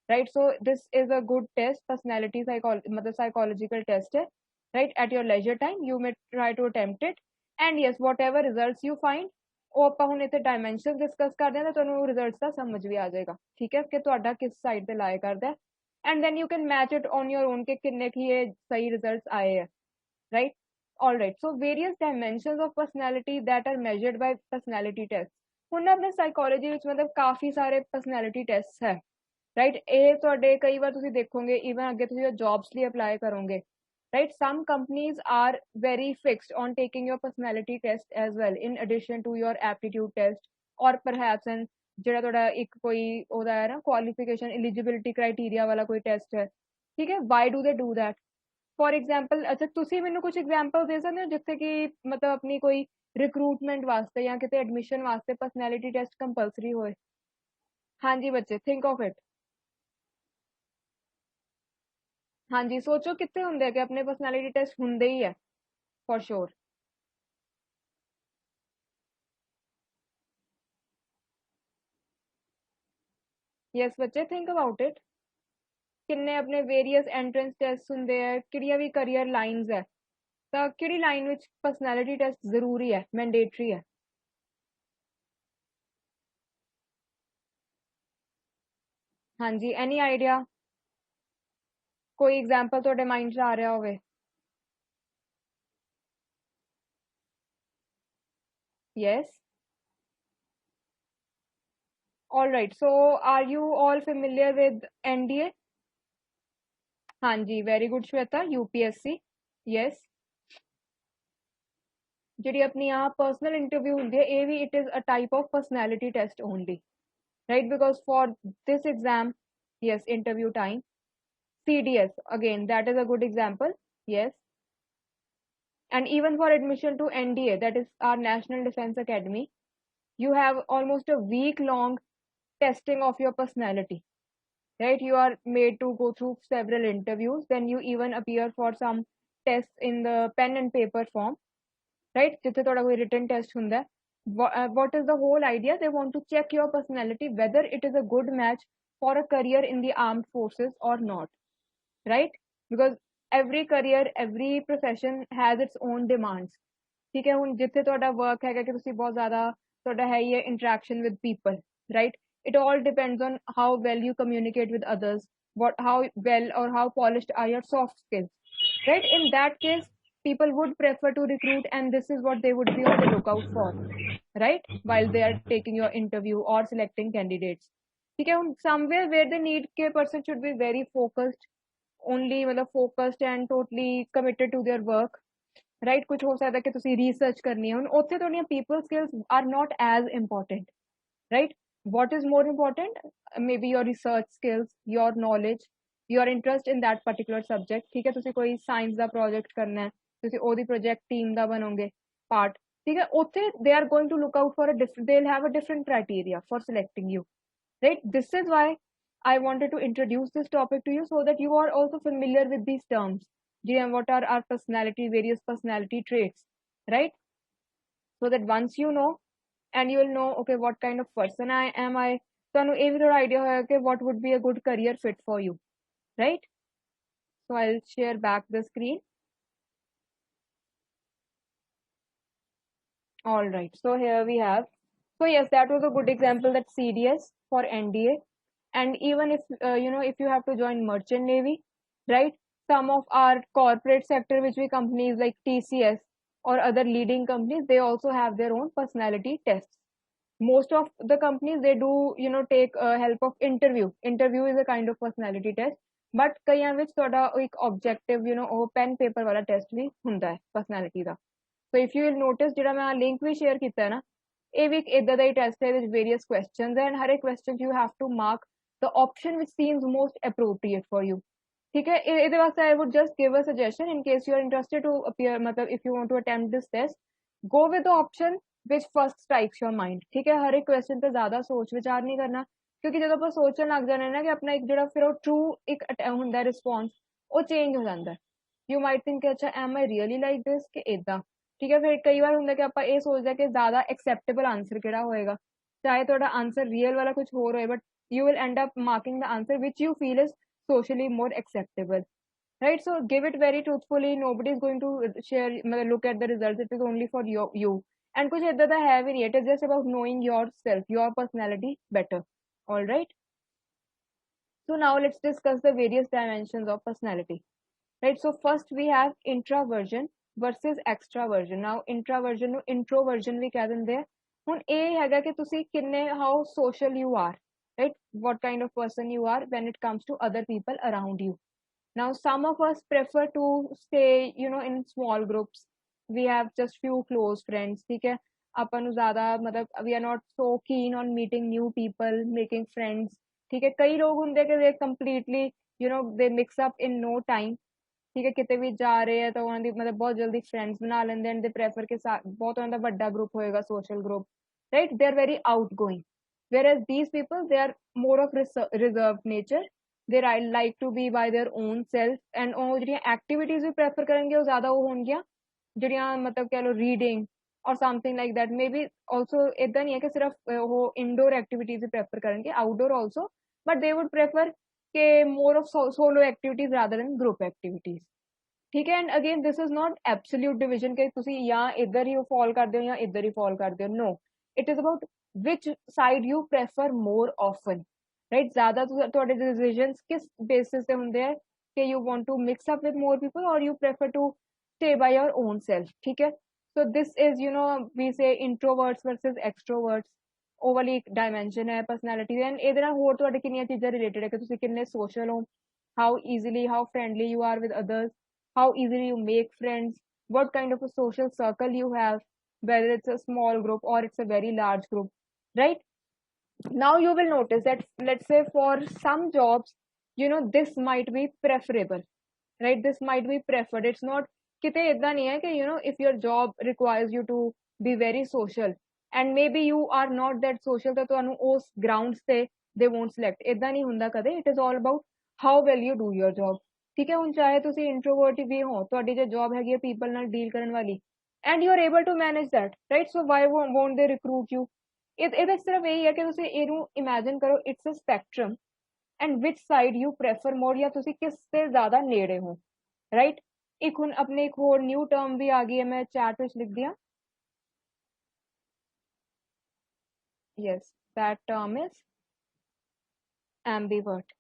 right? So this is a good test, personality psychological test hai, right? At your leisure time you may try to attempt it, and yes, whatever results you find, ਉਹ ਆਪਾਂ ਹੁਣ ਇੱਥੇ ਡਾਇਮੈਂਸ਼ਨਸ discuss ਕਰਦੇ ਹਾਂ ਤਾਂ ਤੁਹਾਨੂੰ results ਦਾ ਸਮਝ ਵੀ ਆ ਜਾਏਗਾ, ਠੀਕ ਹੈ, ਕਿ ਤੁਹਾਡਾ ਕਿਸ ਸਾਈਡ ਤੇ ਲਾਇਆ ਕਰਦਾ ਹੈ, and then you can match it on your own ਕਿ ਕਿੰਨੇ ਕੀ ਇਹ ਸਹੀ ਰਿਜ਼ਲਟਸ ਆਏ ਹੈ, right? All right, so various dimensions of personality that are measured by personality tests. ਹੁਣ ਆਪਣੇ ਸਾਈਕੋਲੋਜੀ ਵਿੱਚ ਮਤਲਬ ਕਾਫੀ ਸਾਰੇ ਪਰਸਨੈਲਿਟੀ ਟੈਸਟ ਹੈ, ਰਾਈਟ। ਇਹ ਤੁਹਾਡੇ ਕਈ ਵਾਰ ਤੁਸੀਂ ਦੇਖੋਗੇ ਈਵਨ ਅੱਗੇ ਤੁਸੀਂ ਜੌਬਸ ਲਈ ਅਪਲਾਈ ਕਰੋਗੇ, right? Some companies are very fixed on taking your personality test as well in addition to your aptitude test, or perhaps an ਜਿਹੜਾ ਤੁਹਾਡਾ ਇੱਕ ਕੋਈ ਉਹਦਾ ਹੈ ਨਾ ਕੁਆਲੀਫਿਕੇਸ਼ਨ ਐਲੀਜੀਬਿਲਿਟੀ ਕ੍ਰਾਈਟੇਰੀਆ ਵਾਲਾ ਕੋਈ ਟੈਸਟ ਹੈ, ਠੀਕ ਹੈ। ਵਾਈ ਡੂ ਦੇ ਡੂ ਦੈਟ? ਫॉर एग्जाम्पल, अच्छा ਤੁਸੀਂ ਮੈਨੂੰ ਕੁਝ ਐਗਜ਼ਾਮਪਲ ਦੇ ਸਕਦੇ ਹੋ ਜਿੱਥੇ ਕਿ ਮਤਲਬ ਆਪਣੀ ਕੋਈ ਰਿਕਰੂਟਮੈਂਟ ਵਾਸਤੇ ਜਾਂ ਕਿਤੇ ਐਡਮਿਸ਼ਨ ਵਾਸਤੇ ਪਰਸਨੈਲਿਟੀ ਟੈਸਟ ਕੰਪਲਸਰੀ ਹੋਏ? ਹਾਂਜੀ ਬੱਚੇ, ਥਿੰਕ ਆਫ ਇਟ। ਹਾਂਜੀ ਸੋਚੋ ਕਿੱਥੇ ਹੁੰਦੇ ਆ ਕਿ ਆਪਣੇ ਪਰਸਨੈਲਿਟੀ ਟੈਸਟ ਹੁੰਦੇ ਹੀ ਹੈ ਫॉर श्योर। ਯੈਸ ਬੱਚੇ, ਥਿੰਕ ਅਬਾਊਟ ਇਟ। ਕਿੰਨੇ ਆਪਣੇ ਵੇਰੀਅਸ ਐਂਟਰੈਂਸ ਟੈਸਟ ਹੁੰਦੇ ਆ, ਕਿਹੜੀਆਂ ਵੀ ਕਰੀਅਰ ਲਾਈਨਸ ਹੈ, ਤਾਂ ਕਿਹੜੀ ਲਾਈਨ ਵਿੱਚ ਪਰਸਨੈਲਿਟੀ ਟੈਸਟ ਜ਼ਰੂਰੀ ਹੈ, ਮੈਂਡੇਟਰੀ ਹੈ? ਹਾਂਜੀ, ਐਨੀ ਆਈਡੀਆ? ਕੋਈ ਐਗਜ਼ਾਮਪਲ ਤੁਹਾਡੇ ਮਾਈਂਡ 'ਚ ਆ ਰਿਹਾ ਹੋਵੇ? yes, all right, so are you all familiar with NDA? ਹਾਂਜੀ, very good shweta, UPSC, yes। ਜਿਹੜੀ ਆਪਣੀ ਆ ਪਰਸਨਲ ਇੰਟਰਵਿਊ ਹੁੰਦੀ ਹੈ ਇਹ ਵੀ it is a type of personality test only, right? Because for this exam, yes, interview time, CDS, again that is a good example, yes। And even for admission to NDA, that is our National Defense Academy, you have almost a week long testing of your personality, right? You are made to go through several interviews, then you even appear for some tests in the pen and paper form, right? ਜਿੱਥੇ ਤੁਹਾਡਾ ਕੋਈ written test ਹੁੰਦਾ ਹੈ। What is the whole idea? They want to check your personality whether it is a good match for a career in the armed forces or not, right? Because every career, every profession has its own demands, ਠੀਕ ਹੈ। ਹੁਣ ਜਿੱਥੇ ਤੁਹਾਡਾ work ਹੈਗਾ ਕਿ ਤੁਸੀਂ ਬਹੁਤ ਜ਼ਿਆਦਾ ਤੁਹਾਡਾ ਹੈ ਹੀ ਹੈ interaction with people, right? It all depends on how well you communicate with others, how well or how polished are your soft skills, right? In that case, people would prefer to recruit, and this is what they would be on the lookout for, right? While they are taking your interview or selecting candidates, ठीक है। Somewhere where they need a person should be very focused, only मतलब focused and totally committed to their work, right? कुछ हो सकता है कि ਤੁਸੀਂ research करनी है, ਹੁਣ ਉੱਥੇ ਤੁਹਾਡੀਆਂ people skills are not as important, right? What is more important? Maybe your research skills, your knowledge, your interest in that particular subject, ठीक है। ਤੁਸੀਂ ਕੋਈ science ਦਾ project ਕਰਨਾ ਹੈ, ਤੁਸੀਂ ਉਹਦੀ project team ਦਾ ਬਣੋਗੇ part, ठीक है। ਉੱਥੇ they are going to look out for a different, they'll have a different criteria for selecting you, right? This is why I wanted to introduce this topic to you so that you are also familiar with these terms. What are our personality, various personality traits, right? So that once you know, and you will know, okay, what kind of person am I, ਤੁਹਾਨੂੰ ਇਹ ਵੀ ਥੋੜਾ idea ਹੋਇਆ ਕਿ what would be a good career fit for you, right? So I'll share back the screen. All right, so here we have, so yes, that was a good example, that CDS for NDA. And even if if you have to join merchant navy, right, some of our corporate sector which we companies like TCS or other leading companies, they also have their own personality tests. Most of the companies, they do take help of interview is a kind of personality test, but ਕਈਆਂ ਵਿੱਚ ਤੁਹਾਡਾ ਇੱਕ objective ਉਹ pen paper ਵਾਲਾ test ਵੀ ਹੁੰਦਾ ਹੈ personality the. so if you will notice, ਜਿਹੜਾ ਮੈਂ link ਵੀ share ਕੀਤਾ ਹੈ ਨਾ, ਇਹ ਵੀ ਇੱਕ ਇਦਾਂ ਦਾ ਹੀ test ਹੈ ਵਿੱਚ various questions, and ਹਰ ਇੱਕ question you have to mark the option which seems most appropriate for you. ठीक है, ਇਹਦੇ ਵਾਸਤੇ I would just give a suggestion in case you are interested to appear, मतलब if you want to attempt this test, go with the option which first strikes your mind. ठीक है, हर एक question ਤੇ ਜ਼ਿਆਦਾ ਸੋਚ ਵਿਚਾਰ ਨਹੀਂ ਕਰਨਾ, ਕਿਉਂਕਿ ਜਦੋਂ ਆਪਾਂ ਸੋਚਣ ਲੱਗ ਜਾਂਦੇ ਨਾ ਕਿ ਆਪਣਾ ਇੱਕ ਜਿਹੜਾ ਫਿਰ ਉਹ ਟਰੂ ਇੱਕ ਹੁੰਦਾ ਰਿਸਪੌਂਸ ਉਹ ਚੇਂਜ ਹੋ ਜਾਂਦਾ ਹੈ। ਯੂ ਮਾਈਟ ਥਿੰਕ ਕਿ ਅੱਛਾ M I really like this ਕਿ ਇਦਾਂ। ਠੀਕ ਹੈ, ਫਿਰ ਕਈ ਵਾਰ ਹੁੰਦਾ ਕਿ ਆਪਾਂ ਇਹ ਸੋਚਦੇ ਕਿ ਜ਼ਿਆਦਾ ਐਕਸੈਪਟੇਬਲ ਆਨਸਰ ਕਿਹੜਾ ਹੋਏਗਾ, ਚਾਹੇ ਤੁਹਾਡਾ ਆਨਸਰ ਰੀਅਲ ਵਾਲਾ ਕੁਝ ਹੋਰ ਹੋਏ, but you will end up marking the answer which you feel is socially more acceptable, right? So give it very truthfully. Nobody is going to share look at the results. It is only for you. And kuch ida da hai bhi nahi, it is just about knowing yourself, your personality better. All right, so now let's discuss the various dimensions of personality, right? So first we have introversion versus extraversion. Now introversion ਨੂੰ introversion ਵੀ ਕਹਿ ਦਿੰਦੇ ਆ। ਹੁਣ ਇਹ ਹੈਗਾ ਕਿ ਤੁਸੀਂ ਕਿੰਨੇ how social you are, right? What kind of person you are when it comes to other people around you. Now some of us prefer to stay, you know, in small groups. We have just few close friends, ठीक है, ਆਪਾਂ ਨੂੰ ਜ਼ਿਆਦਾ मतलब we are not so keen on meeting new people, making friends, ठीक है। ਕਈ ਲੋਕ ਹੁੰਦੇ ਕਿ they completely, you know, they mix up in no time, ਠੀਕ ਹੈ, ਕਿਤੇ ਵੀ ਜਾ ਰਹੇ ਆ ਤਾਂ ਉਹਨਾਂ ਦੀ ਮਤਲਬ ਬਹੁਤ ਜਲਦੀ ਫਰੈਂਡਸ ਬਣਾ ਲੈਂਦੇ ਐਂਡ ਦੇ ਪ੍ਰੈਫਰ ਕਿ ਬਹੁਤ ਉਹਨਾਂ ਦਾ ਵੱਡਾ ਗਰੁੱਪ ਹੋਏਗਾ, social group, right? They are very outgoing, whereas these people they are more of reserved nature. They like to be by their own self, and ਉਹ ਜਿਹੜੀਆਂ ਐਕਟੀਵਿਟੀਜ਼ ਵੀ ਪ੍ਰੈਫਰ ਕਰਨਗੇ ਉਹ ਜ਼ਿਆਦਾ ਉਹ ਹੋਣਗੀਆਂ ਜਿਹੜੀਆਂ ਮਤਲਬ ਕਹਿ ਲਓ ਰੀਡਿੰਗ ਔਰ something like that. Maybe also ਇਦਾਂ ਨਹੀਂ ਹੈ ਕਿ ਸਿਰਫ ਉਹ ਇਨਡੋਰ ਐਕਟੀਵਿਟੀਜ਼ ਹੀ ਪ੍ਰੈਫਰ ਕਰਨਗੇ, outdoor also, but they would prefer के more of solo activities rather than group activities, ठीक है। And again this is not absolute division कि तुसी या इधर ही फॉल करदे हो या इधर ही फॉल करदे हो, no, it is about which side you prefer more often, right? ज़्यादा ਤੁਹਾਡੇ decisions किस basis ਤੇ ਹੁੰਦੇ ਆ कि you want to mix up with more people or you prefer to stay by your own self, ठीक है। so this is, you know, we say introverts versus extroverts, ਉਹ ਵਾਲੀ ਇੱਕ ਡਾਇਮੈਂਸ਼ਨ ਹੈ ਪਰਸਨੈਲਿਟੀ ਦੀ। ਐਂਡ ਇਹਦੇ ਨਾਲ ਹੋਰ ਤੁਹਾਡੇ ਕਿੰਨੀਆਂ ਚੀਜ਼ਾਂ ਰਿਲੇਟਡ ਹੈ ਕਿ ਤੁਸੀਂ ਕਿੰਨੇ ਸੋਸ਼ਲ ਹੋ, how easily, how friendly you are with others, how easily you make friends, what kind of a social circle you have, whether it's a small group or it's a very large group, right? Now you will notice that, let's say for some jobs, you know, this might be preferable, right? This might be preferred. It's not ਕਿਤੇ ਇਦਾਂ ਨਹੀਂ ਹੈ ਕਿ, you know, if your job requires you to be very social and maybe you are not that social ਤਾਂ ਤੁਹਾਨੂੰ ਉਸ grounds ਤੇ they won't select, ਇਦਾਂ ਨਹੀਂ ਹੁੰਦਾ ਕਦੇ। it is all about how well you do your job, ਠੀਕ ਹੈ। ਹੁਣ ਚਾਹੇ ਤੁਸੀਂ introvert ਵੀ ਹੋ, ਤੁਹਾਡੀ ਜੇ job ਹੈਗੀ ਹੈ people ਨਾਲ deal ਕਰਨ ਵਾਲੀ and you are able to manage that, right? so why won't they recruit you? ਇਹਦਾ ਸਿਰਫ ਇਹੀ ਹੈ ਕਿ ਤੁਸੀਂ ਇਹਨੂੰ imagine ਕਰੋ, it's a spectrum and which side you prefer more, ਜਾਂ ਤੁਸੀਂ ਕਿਸ ਤੇ ਜ਼ਿਆਦਾ ਨੇੜੇ ਹੋ, right? ਇੱਕ ਹੁਣ ਆਪਣੇ ਇੱਕ ਹੋਰ ਨਿਊ ਟਰਮ ਵੀ ਆ ਗਈ ਹੈ, ਮੈਂ ਚੈਟ ਵਿੱਚ ਲਿਖ ਦਿਆਂ। yes, that term is ambivert,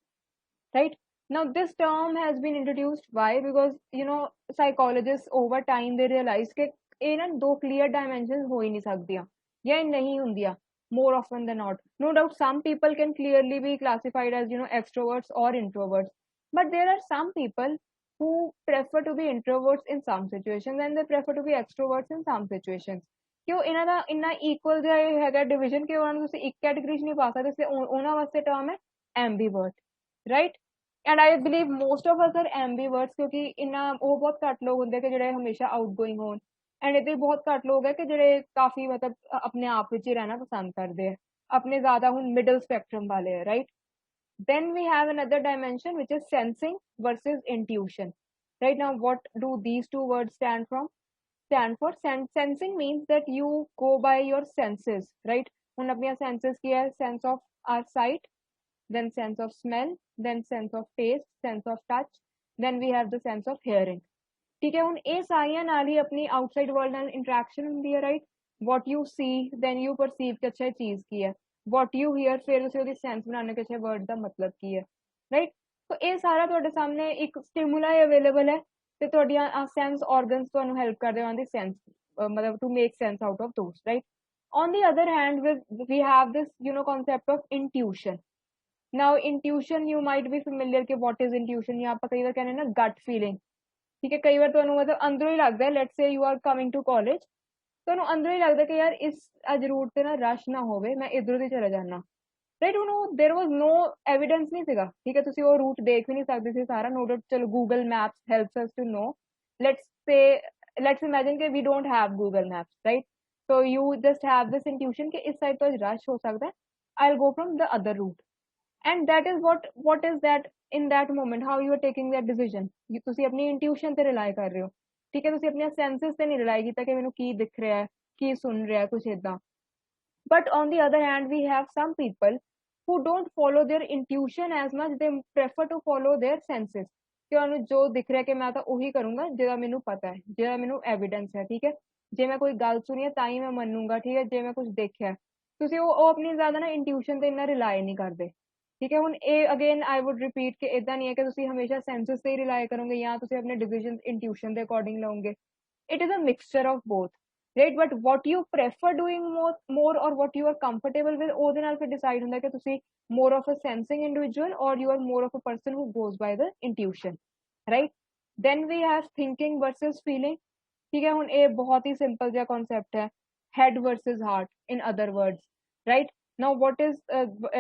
right? Now this term has been introduced, why? Because, you know, psychologists over time they realized ਕਿ ਇਹ ਨਾ ਦੋ clear dimensions ਹੋ ਹੀ ਨਹੀਂ ਸਕਦੀਆਂ ਜਾਂ ਇਹ ਨਹੀਂ ਹੁੰਦੀਆਂ more often than not. No doubt some people can clearly be classified as, you know, extroverts or introverts, but there are some people who prefer to be introverts in some situations and they prefer to be extroverts in some situations. ਕਿਉਂ ਇਹਨਾਂ ਦਾ ਇੰਨਾ equal ਜਿਹਾ ਹੈਗਾ division ਕਿ ਉਹਨਾਂ ਨੂੰ ਤੁਸੀਂ ਇੱਕ category 'ਚ ਨਹੀਂ ਪਾ ਸਕਦੇ, ਇਸ ਲਈ ਉਹਨਾਂ ਵਾਸਤੇ term ਹੈ ambivert, right? and I believe most of us are ambiverts ਕਿਉਂਕਿ ਇੰਨਾ ਉਹ ਬਹੁਤ ਘੱਟ ਲੋਕ ਹੁੰਦੇ ਕਿ ਜਿਹੜੇ ਹਮੇਸ਼ਾ outgoing ਹੋਣ, ਐਂਡ ਇਹਦੇ ਬਹੁਤ ਘੱਟ ਲੋਕ ਹੈ ਕਿ ਜਿਹੜੇ ਕਾਫੀ ਮਤਲਬ ਆਪਣੇ ਆਪ ਵਿੱਚ ਹੀ ਰਹਿਣਾ ਪਸੰਦ ਕਰਦੇ ਆ, ਆਪਣੇ ਜ਼ਿਆਦਾ ਹੁਣ ਮਿਡਲ ਸਪੈਕਟਰਮ ਵਾਲੇ ਹੈ, right? then we have another dimension which is sensing versus intuition, right? Now what do these two words stand for? Sensing means that you go by your senses, right? ਹੁਣ ਆਪਣੀਆਂ senses ਕੀ ਹੈ? sense of our sight, then sense of smell, then sense of taste, sense of touch, then we have the sense of hearing, ठीक है। ਹੁਣ ਇਹ ਸਾਰੀਆਂ ਨਾਲ ਹੀ ਆਪਣੀ ਆਊਟਸਾਈਡ ਵਰਲਡ ਨਾਲ ਇੰਟਰੈਕਸ਼ਨ ਹੁੰਦੀ ਹੈ, right? what you see then you perceive ਕਿ ਅੱਛਾ ਇਹ ਚੀਜ਼ ਕੀ ਹੈ, what you hear ਫਿਰ ਤੁਸੀਂ ਉਹਦੀ ਸੈਂਸ ਬਣਾਉਣੇ ਕਿ ਅੱਛਾ ਵਰਡ ਦਾ ਮਤਲਬ ਕੀ ਹੈ, ਰਾਈਟ? ਸੋ ਇਹ ਸਾਰਾ ਤੁਹਾਡੇ ਸਾਹਮਣੇ ਇੱਕ ਸਟਿਮੂਲਾਈ ਅਵੇਲੇਬਲ ਹੈ ਤੇ ਤੁਹਾਡੀਆਂ ਸੈਂਸ ਆਰਗਨਸ ਤੁਹਾਨੂੰ ਹੈਲਪ ਕਰਦੇ ਹਨ ਦੀ ਸੈਂਸ ਮਤਲਬ to make sense out of those, right? on the other hand we have this, you know, concept of intuition. now intuition you might be familiar कि what is intuition, ਜਾਂ ਆਪਾਂ ਕਈ ਵਾਰ ਕਹਿੰਦੇ ਨਾ gut feeling, ठीक है। कई बार ਤੁਹਾਨੂੰ ਮਤਲਬ ਅੰਦਰੋਂ ਹੀ ਲੱਗਦਾ, let's say you are coming to college, ਤੁਹਾਨੂੰ ਅੰਦਰੋਂ ਹੀ ਲੱਗਦਾ ਕਿ ਯਾਰ ਇਸ ਅੱਜ ਰੂਟ ਤੇ ਨਾ ਰਸ਼ ਨਾ ਹੋਵੇ, ਮੈਂ ਇਧਰੋਂ ਦੀ ਚਲੇ ਜਾਣਾ, ਰਾਈਟ ਉਹਨੂੰ देयर वाज नो एविडेंस नहीं ਸੀਗਾ ਠੀਕ ਹੈ ਤੁਸੀਂ ਉਹ ਰੂਟ ਦੇਖ ਵੀ ਨਹੀਂ ਸਕਦੇ ਸੀ ਸਾਰਾ ਨੋ ਡਾਊਟ ਚਲੋ Google maps helps us to no let's say let's imagine कि we don't have Google Maps right so you just have this intuition कि इस साइड तो रश हो सकता है I'll go from the other route and that is what is that in that moment how you are taking that decision ਤੁਸੀਂ ਆਪਣੀ intuition ਤੇ rely ਕਰ ਰਹੇ ਹੋ ਠੀਕ ਹੈ ਤੁਸੀਂ ਆਪਣੀਆਂ senses ਤੇ ਨਹੀਂ rely ਕੀਤਾ ਕਿ ਮੈਨੂੰ ਕੀ ਦਿਖ ਰਿਹਾ ਹੈ ਕੀ ਸੁਣ ਰਿਹਾ ਕੁਝ ਇਦਾਂ but on the other hand we have some people who don't follow their intuition as much they prefer to follow their senses ਕਿ ਉਹਨੂੰ ਜੋ ਦਿਖ ਰਿਹਾ ਕਿ ਮੈਂ ਤਾਂ ਉਹੀ ਕਰੂੰਗਾ ਜਿਹੜਾ ਮੈਨੂੰ ਪਤਾ ਹੈ ਜਿਹੜਾ ਮੈਨੂੰ ਐਵੀਡੈਂਸ ਹੈ ਠੀਕ ਹੈ ਜੇ ਮੈਂ ਕੋਈ ਗੱਲ ਸੁਣੀ ਹੈ ਤਾਂ ਹੀ ਮੈਂ ਮੰਨੂੰਗਾ ਠੀਕ ਹੈ ਜੇ ਮੈਂ ਕੁਝ ਦੇਖਿਆ ਤੁਸੀਂ ਉਹ ਆਪਣੀ ਜ਼ਿਆਦਾ ਨਾ ਇੰਟਿਊਸ਼ਨ ਤੇ ਇੰਨਾ ਰਿਲਾਈ ਨਹੀਂ ਕਰਦੇ ਠੀਕ ਹੈ ਹੁਣ ਇਹ ਅਗੇਨ ਆਈ ਵੁੱਡ ਰਿਪੀਟ ਕਿ ਇਦਾਂ ਨਹੀਂ ਹੈ ਕਿ ਤੁਸੀਂ ਹਮੇਸ਼ਾ ਸੈਂਸਸ ਤੇ ਹੀ ਰਿਲਾਈ ਕਰੋਗੇ ਜਾਂ ਤੁਸੀਂ ਆਪਣੇ ਡਿਸੀਜਨਸ ਇੰਟਿਊਸ਼ਨ ਦੇ ਅਕੋਰਡਿੰਗ ਲਓਗੇ it is a mixture of both right but what you prefer doing more or what you are comfortable with ਉਹਦੇ ਨਾਲ ਫਿਰ decide ਹੁੰਦਾ ਕਿ ਤੁਸੀਂ more of a sensing individual or you are more of a person who goes by the intuition right then we have thinking versus feeling ਠੀਕ ਹੈ ਹੁਣ ਇਹ ਬਹੁਤ ਹੀ simple ਜਿਹਾ concept ਹੈ head versus heart in other words right now what is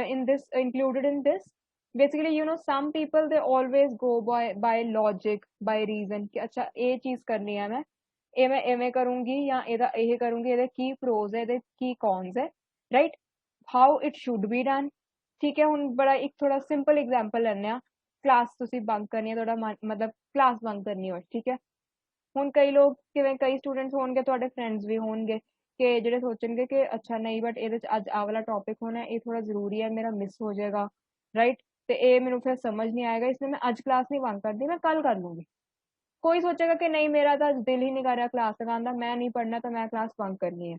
in this included in this basically you know some people they always go by logic by reason ਕਿ ਅੱਛਾ ਇਹ ਚੀਜ਼ ਕਰਨੀ ਹੈ ਮੈਂ ਇਹ ਮੈਂ ਐਵੇਂ ਕਰੂੰਗੀ ਜਾਂ ਇਹਦਾ ਇਹ ਕਰੂੰਗੀ ਇਹਦੇ ਕੀ ਪ੍ਰੋਜ਼ ਹੈ ਇਹਦੇ ਕੀ ਕੌਨਸ ਹੈ right how it should be done ਠੀਕ ਹੈ ਹੁਣ ਬੜਾ ਇੱਕ ਥੋੜਾ ਸਿੰਪਲ ਐਗਜ਼ਾਮਪਲ ਲੈਂਦੇ ਆ ਕਲਾਸ ਤੁਸੀਂ ਬੰਕ ਕਰਨੀ ਹੈ ਤੁਹਾਡਾ ਮਤਲਬ ਕਲਾਸ ਬੰਕ ਕਰਨੀ ਹੋਵੇ ਠੀਕ ਹੈ ਹੁਣ ਕਈ ਲੋਕ ਕਿਵੇਂ ਕਈ ਸਟੂਡੈਂਟਸ ਹੋਣਗੇ ਤੁਹਾਡੇ ਫਰੈਂਡਸ ਵੀ ਹੋਣਗੇ ਕਿ ਜਿਹੜੇ ਸੋਚਣਗੇ ਕਿ ਅੱਛਾ ਨਹੀਂ ਬਟ ਇਹਦੇ ਚ ਅੱਜ ਆਹ ਵਾਲਾ ਟੌਪਿਕ ਹੋਣਾ ਇਹ ਥੋੜਾ ਜ਼ਰੂਰੀ ਹੈ ਮੇਰਾ ਮਿਸ ਹੋ ਜਾਏਗਾ ਰਾਈਟ ਤੇ ਇਹ ਮੈਨੂੰ ਫਿਰ ਸਮਝ ਨਹੀਂ ਆਏਗਾ ਇਸ ਲਈ ਮੈਂ ਅੱਜ ਕਲਾਸ ਨਹੀਂ ਬੰਕ ਕਰਦੀ ਮੈਂ ਕੱਲ ਕਰ ਲੂੰਗੀ कोई सोचेगा कि नहीं मेरा तो दिल ही नहीं कर रहा क्लास लगाने का मैं नहीं पढ़ना तो मैं क्लास बंक करनी है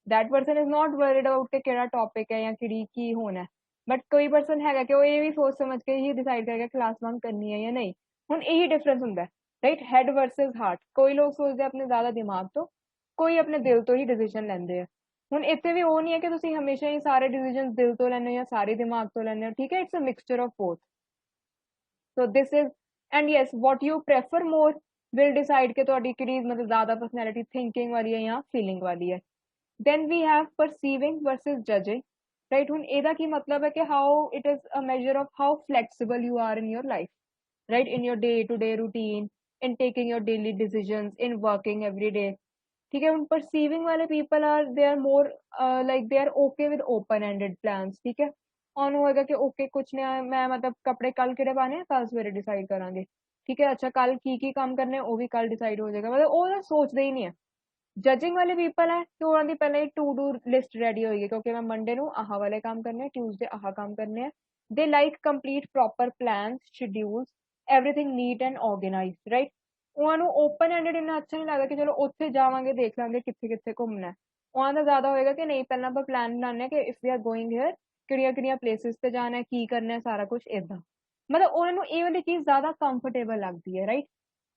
that person is not worried about कि केड़ा टॉपिक है या की होना है बट कोई पर्सन है कि वो ये भी सोच समझ के ही डिसाइड करेगा क्लास बंक करनी है या नहीं हुण यही डिफरेंस हुंदा है राइट हेड वर्सेस हार्ट कोई लोग सोचते अपने ज्यादा दिमाग तो कोई अपने दिल तो ही डिसीजन लेंदे हैं हुण इत्थे भी वो नहीं है कि तुसीं हमेशा ही सारे डिसीजन दिल तो लैंदे हो या सारे दिमाग तो लैंदे हो ठीक है it's a mixture of both so this is and yes what you prefer more will decide कि ਤੁਹਾਡੀ ਕਿਹੜੀ ਮਤਲਬ ਜ਼ਿਆਦਾ personality thinking ਵਾਲੀ ਹੈ ਜਾਂ feeling ਵਾਲੀ ਹੈ then we have perceiving versus judging right ਹੁਣ ਇਹਦਾ ਕੀ ਮਤਲਬ ਹੈ ਕਿ how it is a measure of how flexible you are in your life right in your day to day routine in taking your daily decisions in working every day ठीक है ਹੁਣ perceiving वाले people are they are more like they are okay with open ended plans ठीक है ਉਹਨੂੰ ਹੋਏਗਾ ਕਿ okay ਕੁਛ ਨਹੀਂ ਮੈਂ ਮਤਲਬ ਕੱਪੜੇ ਕੱਲ ਕਿਹੜੇ ਪਾਣੇ ਆ ਕੱਲ ਸਵੇਰੇ ਡਿਸਾਈਡ ਕਰਾਂਗੇ ਠੀਕ ਹੈ ਅੱਛਾ ਕੱਲ ਕੀ ਕੰਮ ਕਰਨੇ ਉਹ ਵੀ ਕੱਲ ਡਿਸਾਈਡ ਹੋ ਜਾਏਗਾ ਮਤਲਬ ਉਹ ਤਾਂ ਸੋਚਦੇ ਹੀ ਨਹੀਂ ਹੈ ਜਜਿੰਗ ਵਾਲੇ ਪੀਪਲ ਹੈ ਕਿ ਉਹਨਾਂ ਦੀ ਪਹਿਲਾਂ ਹੀ ਟੂ ਡੂ ਲਿਸਟ ਰੈਡੀ ਹੋਏਗੀ ਕਿਉਂਕਿ ਮੈਂ ਮੰਡੇ ਨੂੰ ਆਹ ਵਾਲੇ ਕੰਮ ਕਰਨੇ ਆ ਟਿਊਜ਼ਡੇ ਆਹ ਕੰਮ ਕਰਨੇ ਆ ਦੇ like complete proper plans schedules everything neat and organised right ਉਹਨਾਂ ਨੂੰ ਓਪਨ ਐਂਡਡ ਇੰਨਾ ਅੱਛਾ ਨਹੀਂ ਲੱਗਦਾ ਕਿ ਚਲੋ ਉੱਥੇ ਜਾਵਾਂਗੇ ਦੇਖ ਲਾਂਗੇ ਕਿੱਥੇ ਕਿੱਥੇ ਘੁੰਮਣਾ ਉਹਨਾਂ ਦਾ ਜ਼ਿਆਦਾ ਹੋਏਗਾ ਕਿ ਨਹੀਂ ਪਹਿਲਾਂ ਆਪਾਂ ਪਲਾਨ ਬਣਾਉਂਦੇ ਹਾਂ ਕਿ if we are going here ਕਿਹੜੀਆਂ ਕਿਹੜੀਆਂ ਪਲੇਸਿਸ ਤੇ ਜਾਣਾ ਕੀ ਕਰਨਾ ਸਾਰਾ ਕੁਝ ਇਦਾਂ ਮਤਲਬ ਉਹਨਾਂ ਨੂੰ ਇਹ ਵਾਲੀ ਚੀਜ਼ ਜ਼ਿਆਦਾ ਕੰਫਰਟੇਬਲ ਲੱਗਦੀ ਹੈ ਰਾਈਟ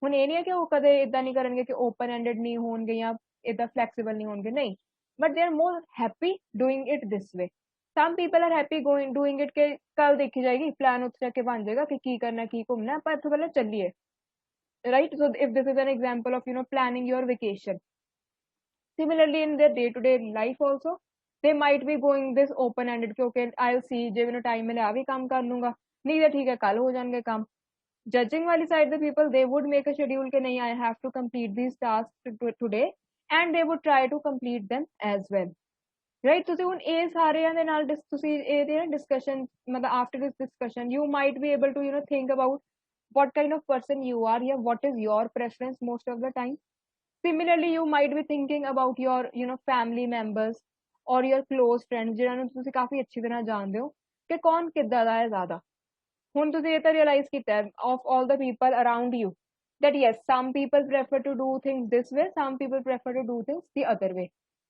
ਹੁਣ ਇਹ ਨਹੀਂ ਹੈ ਕਿ ਉਹ ਕਦੇ ਇਦਾਂ ਨਹੀਂ ਕਰਨਗੇ ਕਿ ਓਪਨ ਐਂਡਡ ਨਹੀਂ ਹੋਣਗੇ ਜਾਂ ਇਦਾਂ ਫਲੈਕਸੀਬਲ ਨਹੀਂ ਹੋਣਗੇ ਨਹੀਂ but they are more happy doing it this way some people are happy going doing it ਕਿ ਕੱਲ ਦੇਖੀ ਜਾਏਗੀ ਪਲਾਨ ਉੱਥੇ ਜਾ ਕੇ ਬਣ ਜਾਏਗਾ ਕਿ ਕੀ ਕਰਨਾ ਕੀ ਘੁੰਮਣਾ ਆਪਾਂ ਇੱਥੋਂ ਪਹਿਲਾਂ ਚੱਲੀਏ right so if this is an example of planning your vacation similarly in their day to day life also they might be going this open ended ਕਿ okay I'll see ਜੇ ਮੈਨੂੰ ਟਾਈਮ ਮਿਲਿਆ ਆ ਵੀ ਕੰਮ ਕਰ ਲੂੰਗਾ ਨਹੀਂ ਤਾਂ ਠੀਕ ਹੈ ਕੱਲ ਹੋ ਜਾਣਗੇ ਕੰਮ judging ਵਾਲੀ side the people they would make a schedule ਕਿ ਨਹੀਂ I have to complete these tasks today and they would try to complete them as well right ਤੁਸੀਂ ਹੁਣ ਇਹ ਸਾਰਿਆਂ ਦੇ ਨਾਲ ਤੁਸੀਂ ਇਹਦੇ ਨਾ discussion ਮਤਲਬ after this discussion you might be able to think about what kind of person you are yeah what is your preference most of the time similarly you might be thinking about your family members or your close friends ਜਿਨ੍ਹਾਂ ਨੂੰ ਤੁਸੀਂ ਕਾਫੀ ਅੱਛੀ ਤਰ੍ਹਾਂ ਜਾਣਦੇ ਹੋ ਕਿ ਕੌਣ ਕਿੱਦਾਂ ਦਾ ਹੈ ਜ਼ਿਆਦਾ ਹੁਣ ਤੁਸੀਂ ਇਹ ਤਾਂ ਰਿਅਲਾਈਜ਼ ਕੀਤਾ ਹੈ of all the people around you that yes some people prefer to do things this way some people prefer to do things the other way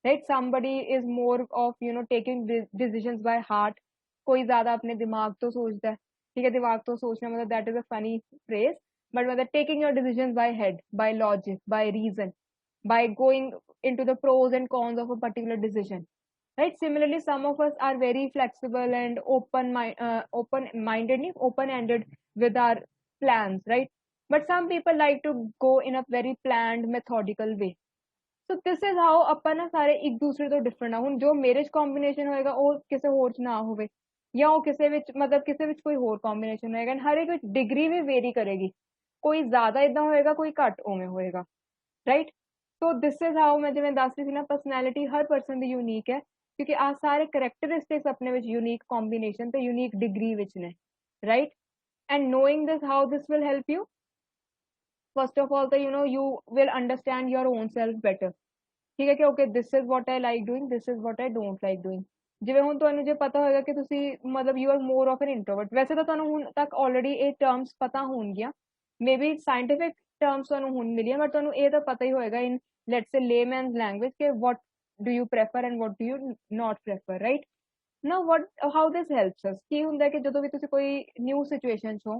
right somebody is more of taking decisions by heart ਕੋਈ ਜ਼ਿਆਦਾ ਆਪਣੇ ਦਿਮਾਗ ਤੋਂ ਸੋਚਦਾ ਹੈ ठीक है दिमाग तो सोचना मतलब that is a funny phrase but मतलब taking your decisions by head by logic by reason by going into the pros and cons of a particular decision right similarly some of us are very flexible and open ended with our plans right but some people like to go in a very planned methodical way so this is how ਆਪਾਂ ਨਾ ਸਾਰੇ ਇੱਕ ਦੂਸਰੇ ਤੋਂ different ਆ ਹੁਣ ਜੋ ਮੇਰੇ ਚ ਕੰਬੀਨੇਸ਼ਨ ਹੋਏਗਾ ਉਹ ਕਿਸੇ ਹੋਰ ਚ ਨਾ ਹੋਵੇ ਜਾਂ ਉਹ ਕਿਸੇ ਵਿੱਚ ਮਤਲਬ ਕਿਸੇ ਵਿੱਚ ਕੋਈ ਹੋਰ ਕੰਬੀਨੇਸ਼ਨ ਹੋਏਗਾ ਐਂਡ ਹਰ ਇੱਕ ਵਿੱਚ ਡਿਗਰੀ ਵੀ ਵੇਰੀ ਕਰੇਗੀ, ਕੋਈ ਜ਼ਿਆਦਾ ਇਦਾਂ ਹੋਏਗਾ ਕੋਈ ਘੱਟ ਉਵੇਂ ਹੋਏਗਾ, right. So this is how ਮੈਂ ਜਿਵੇਂ ਦੱਸ ਰਹੀ ਸੀ ਨਾ ਪਰਸਨੈਲਿਟੀ ਹਰ ਪਰਸਨ ਦੀ ਯੂਨੀਕ ਹੈ ਕਿਉਂਕਿ ਆ ਸਾਰੇ ਕਰੈਕਟਰਿਸਟਿਕਸ ਆਪਣੇ ਵਿੱਚ ਯੂਨੀਕ ਕੰਬੀਨੇਸ਼ਨ ਤੇ ਯੂਨੀਕ ਡਿਗਰੀ ਵਿੱਚ ਨੇ, right. And knowing this how this will help you, first of all ਤਾਂ you will understand your own self better, ਠੀਕ ਹੈ ਕਿ okay this is what I like doing, this is what I don't like doing. ਜਿਵੇਂ ਹੁਣ ਤੁਹਾਨੂੰ ਜੇ ਪਤਾ ਹੋਏਗਾ ਕਿ ਤੁਸੀਂ ਮਤਲਬ you are more of N introvert, ਵੈਸੇ ਤਾਂ ਤੁਹਾਨੂੰ ਹੁਣ ਤੱਕ ਆਲਰੇਡੀ ਇਹ ਟਰਮਸ ਪਤਾ ਹੋਣਗੀਆਂ, ਮੇ ਬੀ ਸਾਇੰਟਿਫਿਕ ਟਰਮਸ ਤੁਹਾਨੂੰ ਹੁਣ ਮਿਲੀਆਂ ਬਟ ਤੁਹਾਨੂੰ ਇਹ ਤਾਂ ਪਤਾ ਹੀ ਹੋਏਗਾ ਇਨ ਲੈਟਸ ਸੇ ਲੇਮੈਨਸ ਲੈਂਗੁਏਜ ਕਿ what do you prefer and what do you not prefer, right? Now what how this helps us, ਕੀ ਹੁੰਦਾ ਕਿ ਜਦੋਂ ਵੀ ਤੁਸੀਂ ਕੋਈ ਨਿਊ ਸਿਚੁਏਸ਼ਨ 'ਚ ਹੋ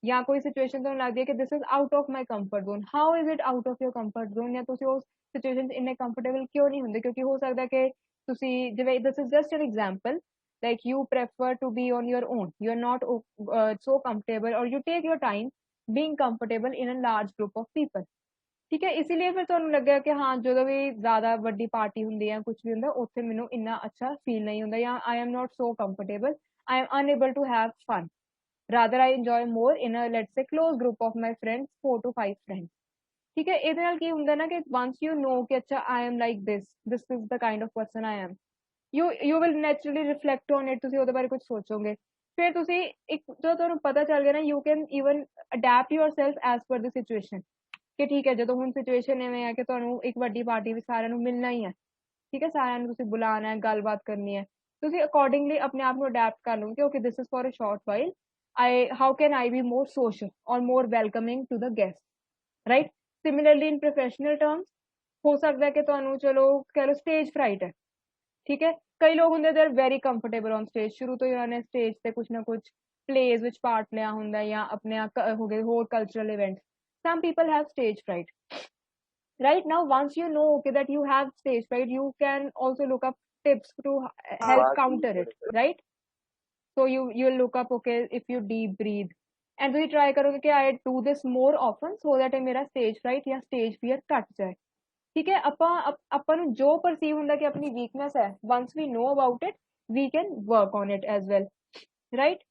ਜਾਂ ਕੋਈ ਸਿਚੁਏਸ਼ਨ ਤੁਹਾਨੂੰ ਲੱਗਦੀ ਹੈ ਕਿ this is out of my comfort zone, how is it out of your comfort zone, ਜਾਂ ਤੁਸੀਂ ਉਸ ਸਿਚੁਏਸ਼ਨ 'ਚ ਇੰਨੇ ਕੰਫਰਟੇਬਲ ਕਿਉਂ ਨਹੀਂ ਹੁੰਦੇ, ਕਿਉਂਕਿ ਹੋ ਸਕਦਾ ਕਿ ਤੁਸੀਂ ਜਿਵੇਂ this is just an example like you prefer to be on your own, you're not so comfortable or you take your time being comfortable in a large group of people, ਠੀਕ ਹੈ। ਇਸੀलिए ਫਿਰ ਤੁਹਾਨੂੰ ਲੱਗਿਆ ਕਿ ਹਾਂ ਜਦੋਂ ਵੀ ਜ਼ਿਆਦਾ ਵੱਡੀ ਪਾਰਟੀ ਹੁੰਦੀ ਹੈ ਕੁਝ ਵੀ ਹੁੰਦਾ ਉੱਥੇ ਮੈਨੂੰ ਇੰਨਾ ਅੱਛਾ ਫੀਲ ਨਹੀਂ ਹੁੰਦਾ ਜਾਂ I am not so comfortable, I am unable to have fun, rather I enjoy more in a let's say close group of my friends, 4 to 5 friends, ਠੀਕ ਹੈ। ਇਹਦੇ ਨਾਲ ਕੀ ਹੁੰਦਾ ਨਾ ਕਿ once you know ਕਿ ਅੱਛਾ I am like this is the kind of person I am, you will naturally reflect on it, ਤੁਸੀਂ ਉਹਦੇ ਬਾਰੇ ਕੁਝ ਸੋਚੋਗੇ, ਫਿਰ ਤੁਸੀਂ ਇੱਕ ਜਦੋਂ ਤੁਹਾਨੂੰ ਪਤਾ ਚੱਲ ਗਿਆ ਨਾ you can even adapt yourself as per the situation, ਕਿ ਠੀਕ ਹੈ ਜਦੋਂ ਹੁਣ ਸਿਚੁਏਸ਼ਨ ਐਵੇਂ ਹੈ ਕਿ ਤੁਹਾਨੂੰ ਇੱਕ ਵੱਡੀ ਪਾਰਟੀ ਵਿੱਚ ਸਾਰਿਆਂ ਨੂੰ ਮਿਲਣਾ ਹੀ ਹੈ, ਠੀਕ ਹੈ, ਸਾਰਿਆਂ ਨੂੰ ਤੁਸੀਂ ਬੁਲਾਉਣਾ ਹੈ, ਗੱਲਬਾਤ ਕਰਨੀ ਹੈ, ਤੁਸੀਂ ਅਕੋਰਡਿੰਗਲੀ ਆਪਣੇ ਆਪ ਨੂੰ ਅਡੈਪਟ ਕਰ ਲਓਗੇ ਕਿ okay this is for a short while, how can I be more social or more welcoming to the guests, right? Similarly in professional terms ਹੋ ਸਕਦਾ ਹੈ ਕਿ ਤੁਹਾਨੂੰ ਚਲੋ ਕਹਿ ਲਓ ਸਟੇਜ ਫਰਾਈਟ ਹੈ, ਠੀਕ ਹੈ। ਕਈ ਲੋਕ ਹੁੰਦੇ they are very comfortable on stage, ਸ਼ੁਰੂ ਤੋਂ ਹੀ ਉਹਨਾਂ ਨੇ ਸਟੇਜ ਤੇ ਕੁਝ ਨਾ ਕੁਝ ਪਲੇਜ਼ ਵਿੱਚ ਪਾਰਟ ਲਿਆ ਹੁੰਦਾ ਜਾਂ ਆਪਣੇ ਹੋ ਗਏ ਹੋਰ cultural events, some people have stage fright, right? Now once you know okay that you have stage fright, you can also look up tips to help counter it, right? So you'll look up okay if you deep breathe and ਤੁਸੀਂ try ਕਰੋਗੇ ਕਿ I do this more often so that ਇਹ ਮੇਰਾ stage fright ਜਾਂ stage fear ਘਟ ਜਾਏ, ਠੀਕ ਹੈ। ਆਪਾਂ ਨੂੰ ਜੋ perceive ਹੁੰਦਾ ਕਿ ਆਪਣੀ weakness ਹੈ, once we know about it we can work on it as well, right?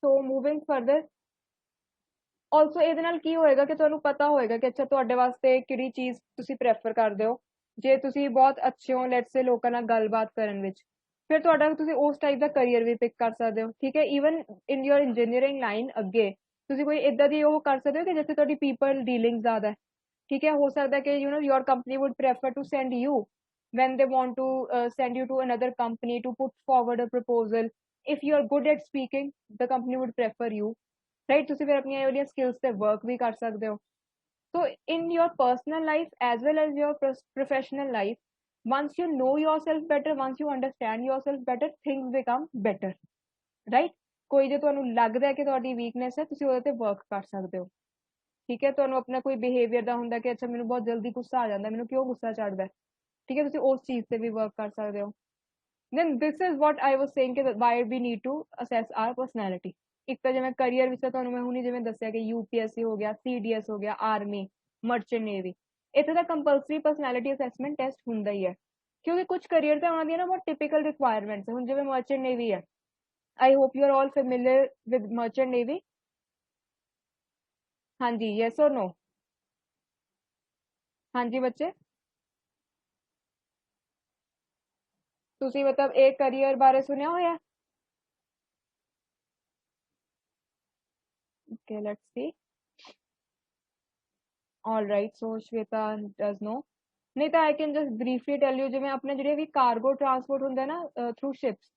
So moving further, also ਇਹਦੇ ਨਾਲ ਕੀ ਹੋਏਗਾ ਕਿ ਤੁਹਾਨੂੰ ਪਤਾ ਹੋਏਗਾ ਕਿ ਅੱਛਾ ਤੁਹਾਡੇ ਵਾਸਤੇ ਕਿਹੜੀ ਚੀਜ਼ ਤੁਸੀਂ ਪ੍ਰੈਫਰ ਕਰਦੇ ਹੋ, ਜੇ ਤੁਸੀਂ ਬਹੁਤ ਅੱਛੇ ਹੋ ਲੈਟਸ ਸੇ ਲੋਕਾਂ ਨਾਲ ਗੱਲਬਾਤ ਕਰਨ ਵਿੱਚ, ਫਿਰ ਤੁਹਾਡਾ ਤੁਸੀਂ ਉਸ ਟਾਈਪ ਦਾ ਕਰੀਅਰ ਵੀ ਪਿਕ ਕਰ ਸਕਦੇ ਹੋ, ਠੀਕ ਹੈ। ਈਵਨ ਇਨ ਯੋਰ ਇੰਜੀਨੀਅਰਿੰਗ ਲਾਈਨ ਅੱਗੇ ਤੁਸੀਂ ਕੋਈ ਇਦਾਂ ਦੀ ਉਹ ਕਰ ਸਕਦੇ ਹੋ ਕਿ ਜਿੱਥੇ ਤੁਹਾਡੀ ਪੀਪਲ ਡੀਲਿੰਗ ਜ਼ਿਆਦਾ ਹੈ, ਠੀਕ ਹੈ। ਹੋ ਸਕਦਾ ਕਿ your company would prefer to send you when they want to send you to another company to put forward a proposal, if you are good at speaking the company would prefer you, right. ਤੁਸੀਂ ਫਿਰ ਆਪਣੀਆਂ ਜਿਹੜੀਆਂ skills ਤੇ work ਵੀ ਕਰ ਸਕਦੇ ਹੋ। So in your personal life as well as your professional life, once you know yourself better, once you understand yourself better, things become better, right? ਕੋਈ ਜੇ ਤੁਹਾਨੂੰ ਲੱਗਦਾ ਹੈ ਕਿ ਤੁਹਾਡੀ ਵੀਕਨੈਸ ਹੈ ਤੁਸੀਂ ਉਹਦੇ ਤੇ ਵਰਕ ਕਰ ਸਕਦੇ ਹੋ, ਠੀਕ ਹੈ। ਤੁਹਾਨੂੰ ਆਪਣਾ ਕੋਈ ਬਿਹੇਵੀਅਰ ਦਾ ਹੁੰਦਾ ਕਿ ਅੱਛਾ ਮੈਨੂੰ ਬਹੁਤ ਜਲਦੀ ਗੁੱਸਾ ਆ ਜਾਂਦਾ, ਮੈਨੂੰ ਕਿਉਂ ਗੁੱਸਾ ਚੜਦਾ, ਠੀਕ ਹੈ, ਤੁਸੀਂ ਉਸ ਚੀਜ਼ ਤੇ ਵੀ ਵਰਕ ਕਰ ਸਕਦੇ ਹੋ। then this is what I was saying ਕਿ why we need to assess our personality। ਇੱਕ ਤਾਂ ਜਿਵੇਂ ਕਰੀਅਰ ਵਿੱਚ ਤਾਂ ਤੁਹਾਨੂੰ ਮੈਂ ਹੁਣੀ ਜਿਵੇਂ ਦੱਸਿਆ ਕਿ UPSC ਹੋ ਗਿਆ, CDS ਹੋ ਗਿਆ, ਆਰਮੀ, ਮਰਚੈਂਟ ਨੇਵੀ, ਇੱਥੇ ਤਾਂ ਕੰਪਲਸਰੀ ਪਰਸਨੈਲਿਟੀ ਅਸੈਸਮੈਂਟ ਟੈਸਟ ਹੁੰਦਾ ਹੀ ਹੈ, ਕਿਉਂਕਿ ਕੁਝ ਕਰੀਅਰ ਤਾਂ ਉਹਨਾਂ ਦੀਆਂ ਨਾ ਬਹੁਤ ਟਿਪੀਕਲ ਰਿਕੁਆਇਰਮੈਂਟਸ ਹੈ। ਹੁਣ ਜਿਵੇਂ ਮਰਚੈਂਟ ਨੇਵੀ ਹੈ, I hope you are all familiar with merchant navy, ਹਾਂਜੀ, ਯੈਸ ਔਰ ਨੋ? ਹਾਂਜੀ ਬੱਚੇ, ਤੁਸੀਂ ਮਤਲਬ ਇਹ ਕਰੀਅਰ ਬਾਰੇ ਸੁਣਿਆ ਹੋਇਆ? Okay, let's see. All right, so Shweta does know. ਨਹੀਂ ਤਾਂ I can just briefly tell you, ਜਿਵੇਂ ਆਪਣੇ ਜਿਹੜੇ ਵੀ ਕਾਰਗੋ ਟਰਾਂਸਪੋਰਟ ਹੁੰਦਾ ਨਾ through ships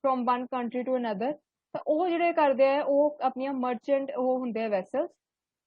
from one country to another, ਤਾਂ ਉਹ ਜਿਹੜੇ ਕਰਦੇ ਆ ਉਹ ਆਪਣੀਆਂ ਮਰਚੈਂਟ ਉਹ ਹੁੰਦੇ ਆ ਵੈਸਲਸ,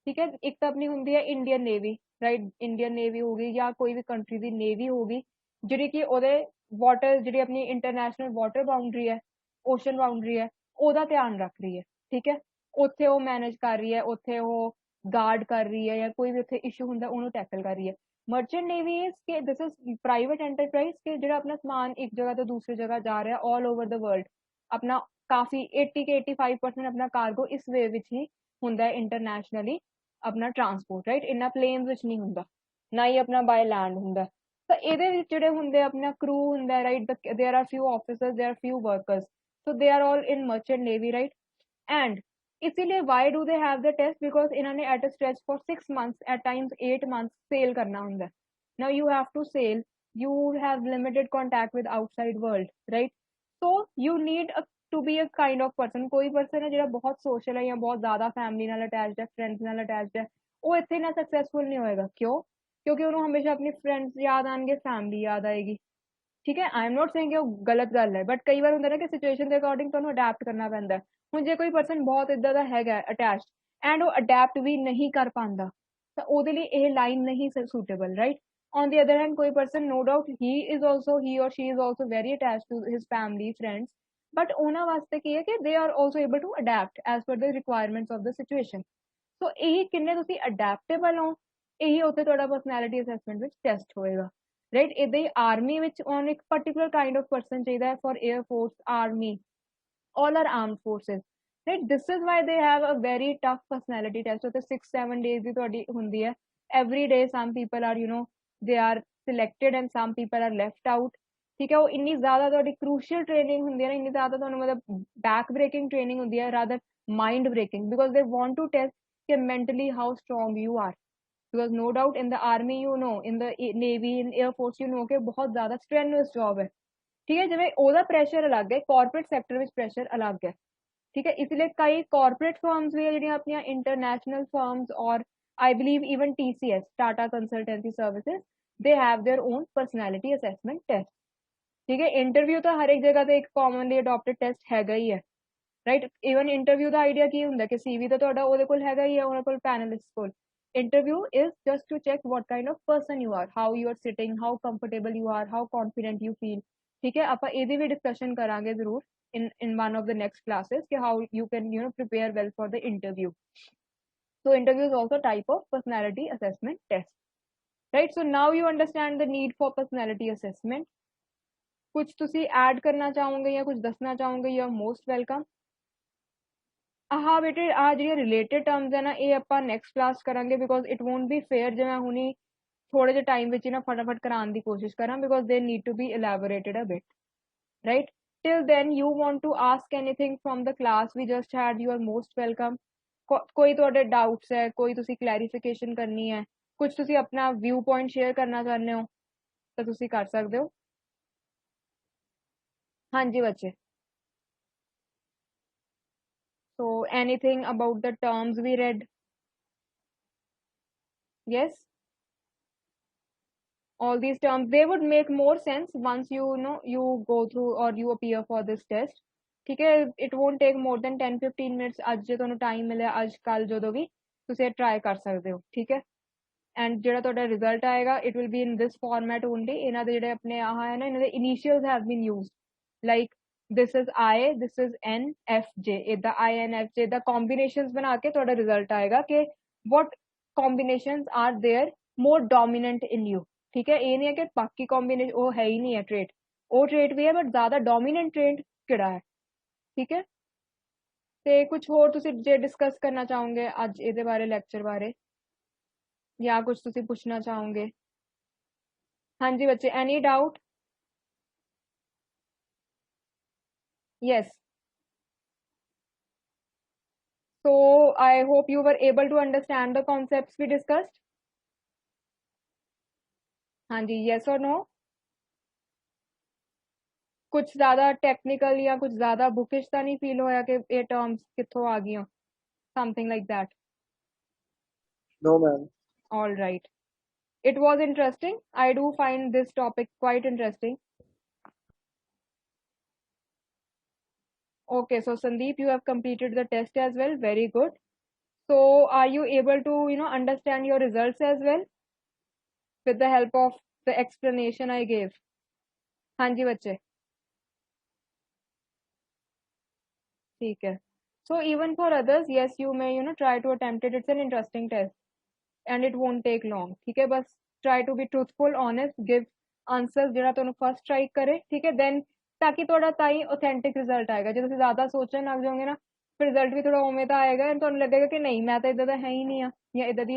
ਠੀਕ ਹੈ। ਇੱਕ ਤਾਂ ਆਪਣੀ ਹੁੰਦੀ ਹੈ Indian navy, right? Indian navy ਹੋ ਗਈ ਜਾਂ ਕੋਈ ਵੀ ਕੰਟਰੀ ਦੀ ਨੇਵੀ ਹੋ ਗਈ ਜਿਹੜੀ ਕਿ ਉਹਦੇ ਵਾਟਰ ਜਿਹੜੀ ਆਪਣੀ ਇੰਟਰਨੈਸ਼ਨਲ ਵਾਟਰ ਬਾਉਂਡਰੀ ਹੈ, ਓਸ਼ਨ ਬਾਉਂਡਰੀ ਹੈ, ਉਹਦਾ ਧਿਆਨ ਰੱਖ ਰਹੀ ਹੈ, ਠੀਕ ਹੈ। ਉੱਥੇ ਉਹ ਮੈਨੇਜ ਕਰ ਰਹੀ ਹੈ, ਉੱਥੇ ਉਹ ਗਾਰਡ ਕਰ ਰਹੀ ਹੈ, ਜਾਂ ਕੋਈ ਵੀ ਉੱਥੇ ਇਸ਼ੂ ਹੁੰਦਾ ਉਹਨੂੰ ਟੈਕਲ ਕਰ ਰਹੀ ਹੈ। ਮਰਚੈਂਟ ਨੇਵੀ ਇਜ਼ ਕਿ ਦਿਸ ਇਜ਼ ਪ੍ਰਾਈਵੇਟ ਐਂਟਰਪ੍ਰਾਈਜ਼ ਕਿ ਜਿਹੜਾ ਆਪਣਾ ਸਮਾਨ ਇੱਕ ਜਗ੍ਹਾ ਤੋਂ ਦੂਸਰੀ ਜਗ੍ਹਾ ਜਾ ਰਿਹਾ ਆਲ ਓਵਰ ਦ ਵਰਲਡ, ਆਪਣਾ ਕਾਫੀ 80 ਕੇ 85% ਆਪਣਾ ਕਾਰਗੋ ਇਸ ਵੇ ਵਿੱਚ ਹੀ ਹੁੰਦਾ ਹੈ ਇੰਟਰਨੈਸ਼ਨਲੀ ਆਪਣਾ ਟਰਾਂਸਪੋਰਟ, ਰਾਈਟ? ਇੰਨਾ ਪਲੇਨਸ ਵਿੱਚ ਨਹੀਂ ਹੁੰਦਾ, ਨਾ ਹੀ ਆਪਣਾ ਬਾਏ ਲੈਂਡ ਹੁੰਦਾ। ਤਾਂ ਇਹਦੇ ਵਿੱਚ ਜਿਹੜੇ ਹੁੰਦੇ ਆਪਣਾ ਕਰੂ ਹੁੰਦਾ, right? There are few officers, there are few workers, so they are all in merchant navy, right? And इसीलिए why do they have the test? Because इन्होंने at a stretch for 6 months, at times 8 months sail करना ਹੁੰਦਾ है. Now you have to sail, you have limited contact with outside world, right? So you need to be a kind of person. कोई person है ਜਿਹੜਾ बहुत social है या बहुत ज़्यादा family ਨਾਲ attached है, friends ਨਾਲ attached है, ਉਹ ਇੱਥੇ ਨਾ successful ਨਹੀਂ ਹੋਏਗਾ. ਕਿਉਂ? ਕਿਉਂਕਿ ਉਹਨੂੰ ਹਮੇਸ਼ਾ ਆਪਣੀ friends ਯਾਦ ਆਣਗੇ, family ਯਾਦ ਆਏਗੀ. ਠੀਕ ਹੈ, ਆਈ ਐਮ ਨੋਟ ਸੇਇੰਗ ਕਿ ਉਹ ਗਲਤ ਗੱਲ ਹੈ, ਬਟ ਕਈ ਵਾਰ ਹੁੰਦਾ ਨਾ ਕਿ ਸਿਚੁਏਸ਼ਨ ਦੇ ਅਕੋਰਡਿੰਗ ਤੁਹਾਨੂੰ ਅਡੈਪਟ ਕਰਨਾ ਪੈਂਦਾ. ਹੁਣ ਜੇ ਕੋਈ ਪਰਸਨ ਬਹੁਤ ਇਦਾਂ ਦਾ ਹੈਗਾ ਅਟੈਚਡ ਐਂਡ ਉਹ ਅਡੈਪਟ ਵੀ ਨਹੀਂ ਕਰ ਪਾਉਂਦਾ ਤਾਂ ਉਹਦੇ ਲਈ ਇਹ ਲਾਈਨ ਨਹੀਂ suitable, right? on the other hand, ਕੋਈ person no doubt he or she is also very attached to his family, friends, but ਉਹਨਾਂ ਵਾਸਤੇ ਕੀ ਹੈ ਕਿ they are also able to adapt as per the requirements of the situation. so ਇਹੀ ਕਿੰਨੇ ਤੁਸੀਂ adaptable ਹੋ, ਇਹੀ ਉੱਥੇ ਤੁਹਾਡਾ personality assessment ਵਿੱਚ ਟੈਸਟ ਹੋਏਗਾ, right? ਇੱਦਾਂ ਹੀ ਆਰਮੀ ਵਿੱਚ on ਇੱਕ particular kind of person ਚਾਹੀਦਾ ਹੈ for air force, army, all are armed forces, right? This is why they have a very tough personality test. So the 6-7 days ਦੀ ਤੁਹਾਡੀ ਹੁੰਦੀ ਹੈ. every day some people are, you know, they are selected and some people are left out. ਠੀਕ ਹੈ, ਉਹ ਇੰਨੀ ਜ਼ਿਆਦਾ ਤੁਹਾਡੀ crucial training ਹੁੰਦੀ ਹੈ ਨਾ, ਇੰਨੀ ਜ਼ਿਆਦਾ ਤੁਹਾਨੂੰ ਮਤਲਬ back breaking training ਹੁੰਦੀ ਹੈ, rather mind breaking, because they want to test ਕਿ mentally how strong you are. because no doubt in the army, you know, in the navy, in air force, you know कि बहुत ज़्यादा strenuous job है. ठीक है, जिਵੇਂ ਉਹਦਾ pressure ਅਲੱਗ ਹੈ, corporate sector ਵਿੱਚ pressure ਅਲੱਗ ਹੈ. ठीक है, इसलिए कई corporate firms भी है ਜਿਹੜੀਆਂ ਆਪਣੀਆਂ international firms और I believe even TCS, Tata Consultancy Services, they have their own personality assessment test. ठीक है, इंटरव्यू ਤਾਂ ਹਰ ਇੱਕ ਜਗ੍ਹਾ ਤੇ ਇੱਕ commonly adopted test ਹੈਗਾ ਹੀ ਹੈ, right? even ਇੰਟਰਵਿਊ ਦਾ ਆਈਡੀਆ ਕੀ ਹੁੰਦਾ ਕਿ CV ਤਾਂ ਤੁਹਾਡਾ ਉਹਦੇ ਕੋਲ ਹੈਗਾ ਹੀ ਹੈ, ਉਹਨਾਂ ਕੋਲ ਪੈਨਲਿਸਟ ਕੋਲ. interview is just to check what kind of person you are, how you are sitting, how comfortable you are, how confident you feel. ठीक है, ਆਪਾਂ ਇਹਦੀ ਵੀ discussion ਕਰਾਂਗੇ ਜ਼ਰੂਰ in one of the next classes कि how you can, you know, prepare well for the interview. so interview is also type of personality assessment test, right? so now you understand the need for personality assessment. कुछ ਤੁਸੀਂ add ਕਰਨਾ ਚਾਹੋਗੇ ਜਾਂ ਕੁਝ ਦੱਸਣਾ ਚਾਹੋਗੇ? you are most welcome. ਹਾਂ ਬੇਟੇ, ਆ ਜਿਹੜੀਆਂ ਰਿਲੇਟਡ ਟਰਮਸ ਹੈ ਨਾ, ਇਹ ਆਪਾਂ ਨੈਕਸਟ ਕਲਾਸ ਕਰਾਂਗੇ, because it won't be fair ਜੇ ਮੈਂ ਹੁਣੀ ਥੋੜੇ ਜਿਹੇ ਟਾਈਮ ਵਿੱਚ ਹੀ ਨਾ ਫਟਾਫਟ ਕਰਾਉਣ ਦੀ ਕੋਸ਼ਿਸ਼ ਕਰਾਂ, because they need to be elaborated a bit, right? till then you want to ask anything from the class we just had, you are most welcome. ਕੋਈ ਤੁਹਾਡੇ ਡਾਊਟਸ ਹੈ, ਕੋਈ ਤੁਸੀਂ ਕਲੈਰੀਫਿਕੇਸ਼ਨ ਕਰਨੀ ਹੈ, ਕੁਝ ਤੁਸੀਂ ਆਪਣਾ ਵਿਊ ਪੁਆਇੰਟ ਸ਼ੇਅਰ ਕਰਨਾ ਚਾਹੁੰਦੇ ਹੋ ਤਾਂ ਤੁਸੀਂ ਕਰ ਸਕਦੇ ਹੋ. ਹਾਂਜੀ ਬੱਚੇ, so anything about the terms we read? yes, all these terms, they would make more sense once you know you go through or you appear for this test. ठीक है, it won't take more than 10-15 minutes. ਅੱਜ ਜੇ ਤੁਹਾਨੂੰ time ਮਿਲਿਆ, ਅੱਜ ਕੱਲ ਜਦੋਂ ਵੀ ਤੁਸੀਂ ਇਹ ਟਰਾਈ ਕਰ ਸਕਦੇ ਹੋ, ਠੀਕ ਹੈ? ਐਂਡ ਜਿਹੜਾ ਤੁਹਾਡਾ ਰਿਜ਼ਲਟ ਆਏਗਾ, it will be in this format only. ਇਹਨਾਂ ਦੇ ਜਿਹੜੇ ਆਪਣੇ ਆਹ ਹੈ ਨਾ, ਇਹਨਾਂ ਦੇ initials have been used, like this is I, this is N, F, J, ਇਦਾਂ I, N, F, J the combinations ਬਣਾ ਕੇ ਤੁਹਾਡਾ ਰਿਜ਼ਲਟ ਆਏਗਾ ਕਿ what combinations are there more dominant in you. ठीक है, ये नहीं है कि बाकी कॉम्बिनेशन वो है ही नहीं है ट्रेट, वो ट्रेट भी है बट ज़्यादा डोमिनेंट ट्रेट किड़ा है. ठीक है, तो कुछ होर तुसी जे डिस्कस करना चाहोगे अज इहदे बारे, लैक्चर बारे, या कुछ तुसी पूछना चाहोगे? हाँ जी बच्चे, any doubt? yes, so I hope you were able to understand the concepts we discussed. हाँ जी, yes or no? कुछ ज़्यादा टेक्निकल या कुछ ज़्यादा बुकिश तो नहीं फील होया कि ये टर्म्स कित्थों आ गई, something like that? No, ma'am. all right, it was interesting. I do find this topic quite interesting. okay, so Sandeep, you have completed the test as well, very good. so are you able to, you know, understand your results as well with the help of the explanation I gave? हाँ जी बच्चे, ठीक है. so even for others, yes, you may, you know, try to attempt it. It's an interesting test and it won't take long. ठीक है, बस try to be truthful, honest, give answers ਜਿਹੜਾ ਤੁਹਾਨੂੰ first try ਕਰੇ, ਠੀਕ ਹੈ? then ਤਾਂ ਕਿ ਤੁਹਾਡਾ ਤਾਂ ਹੀ authentic result ਆਏਗਾ. ਜੇ ਤੁਸੀਂ ਜ਼ਿਆਦਾ ਸੋਚਣ ਲੱਗ ਜਾਓਗੇ ਨਾ, ਫਿਰ result ਵੀ ਥੋੜਾ ਉਵੇਂ ਦਾ ਆਏਗਾ and ਤੁਹਾਨੂੰ ਲੱਗੇਗਾ ਕਿ ਨਹੀਂ, ਮੈਂ ਤਾਂ ਇਦਾਂ ਦਾ ਹੈ ਹੀ ਨਹੀਂ ਆ, ਜਾਂ ਇਦਾਂ ਦੀ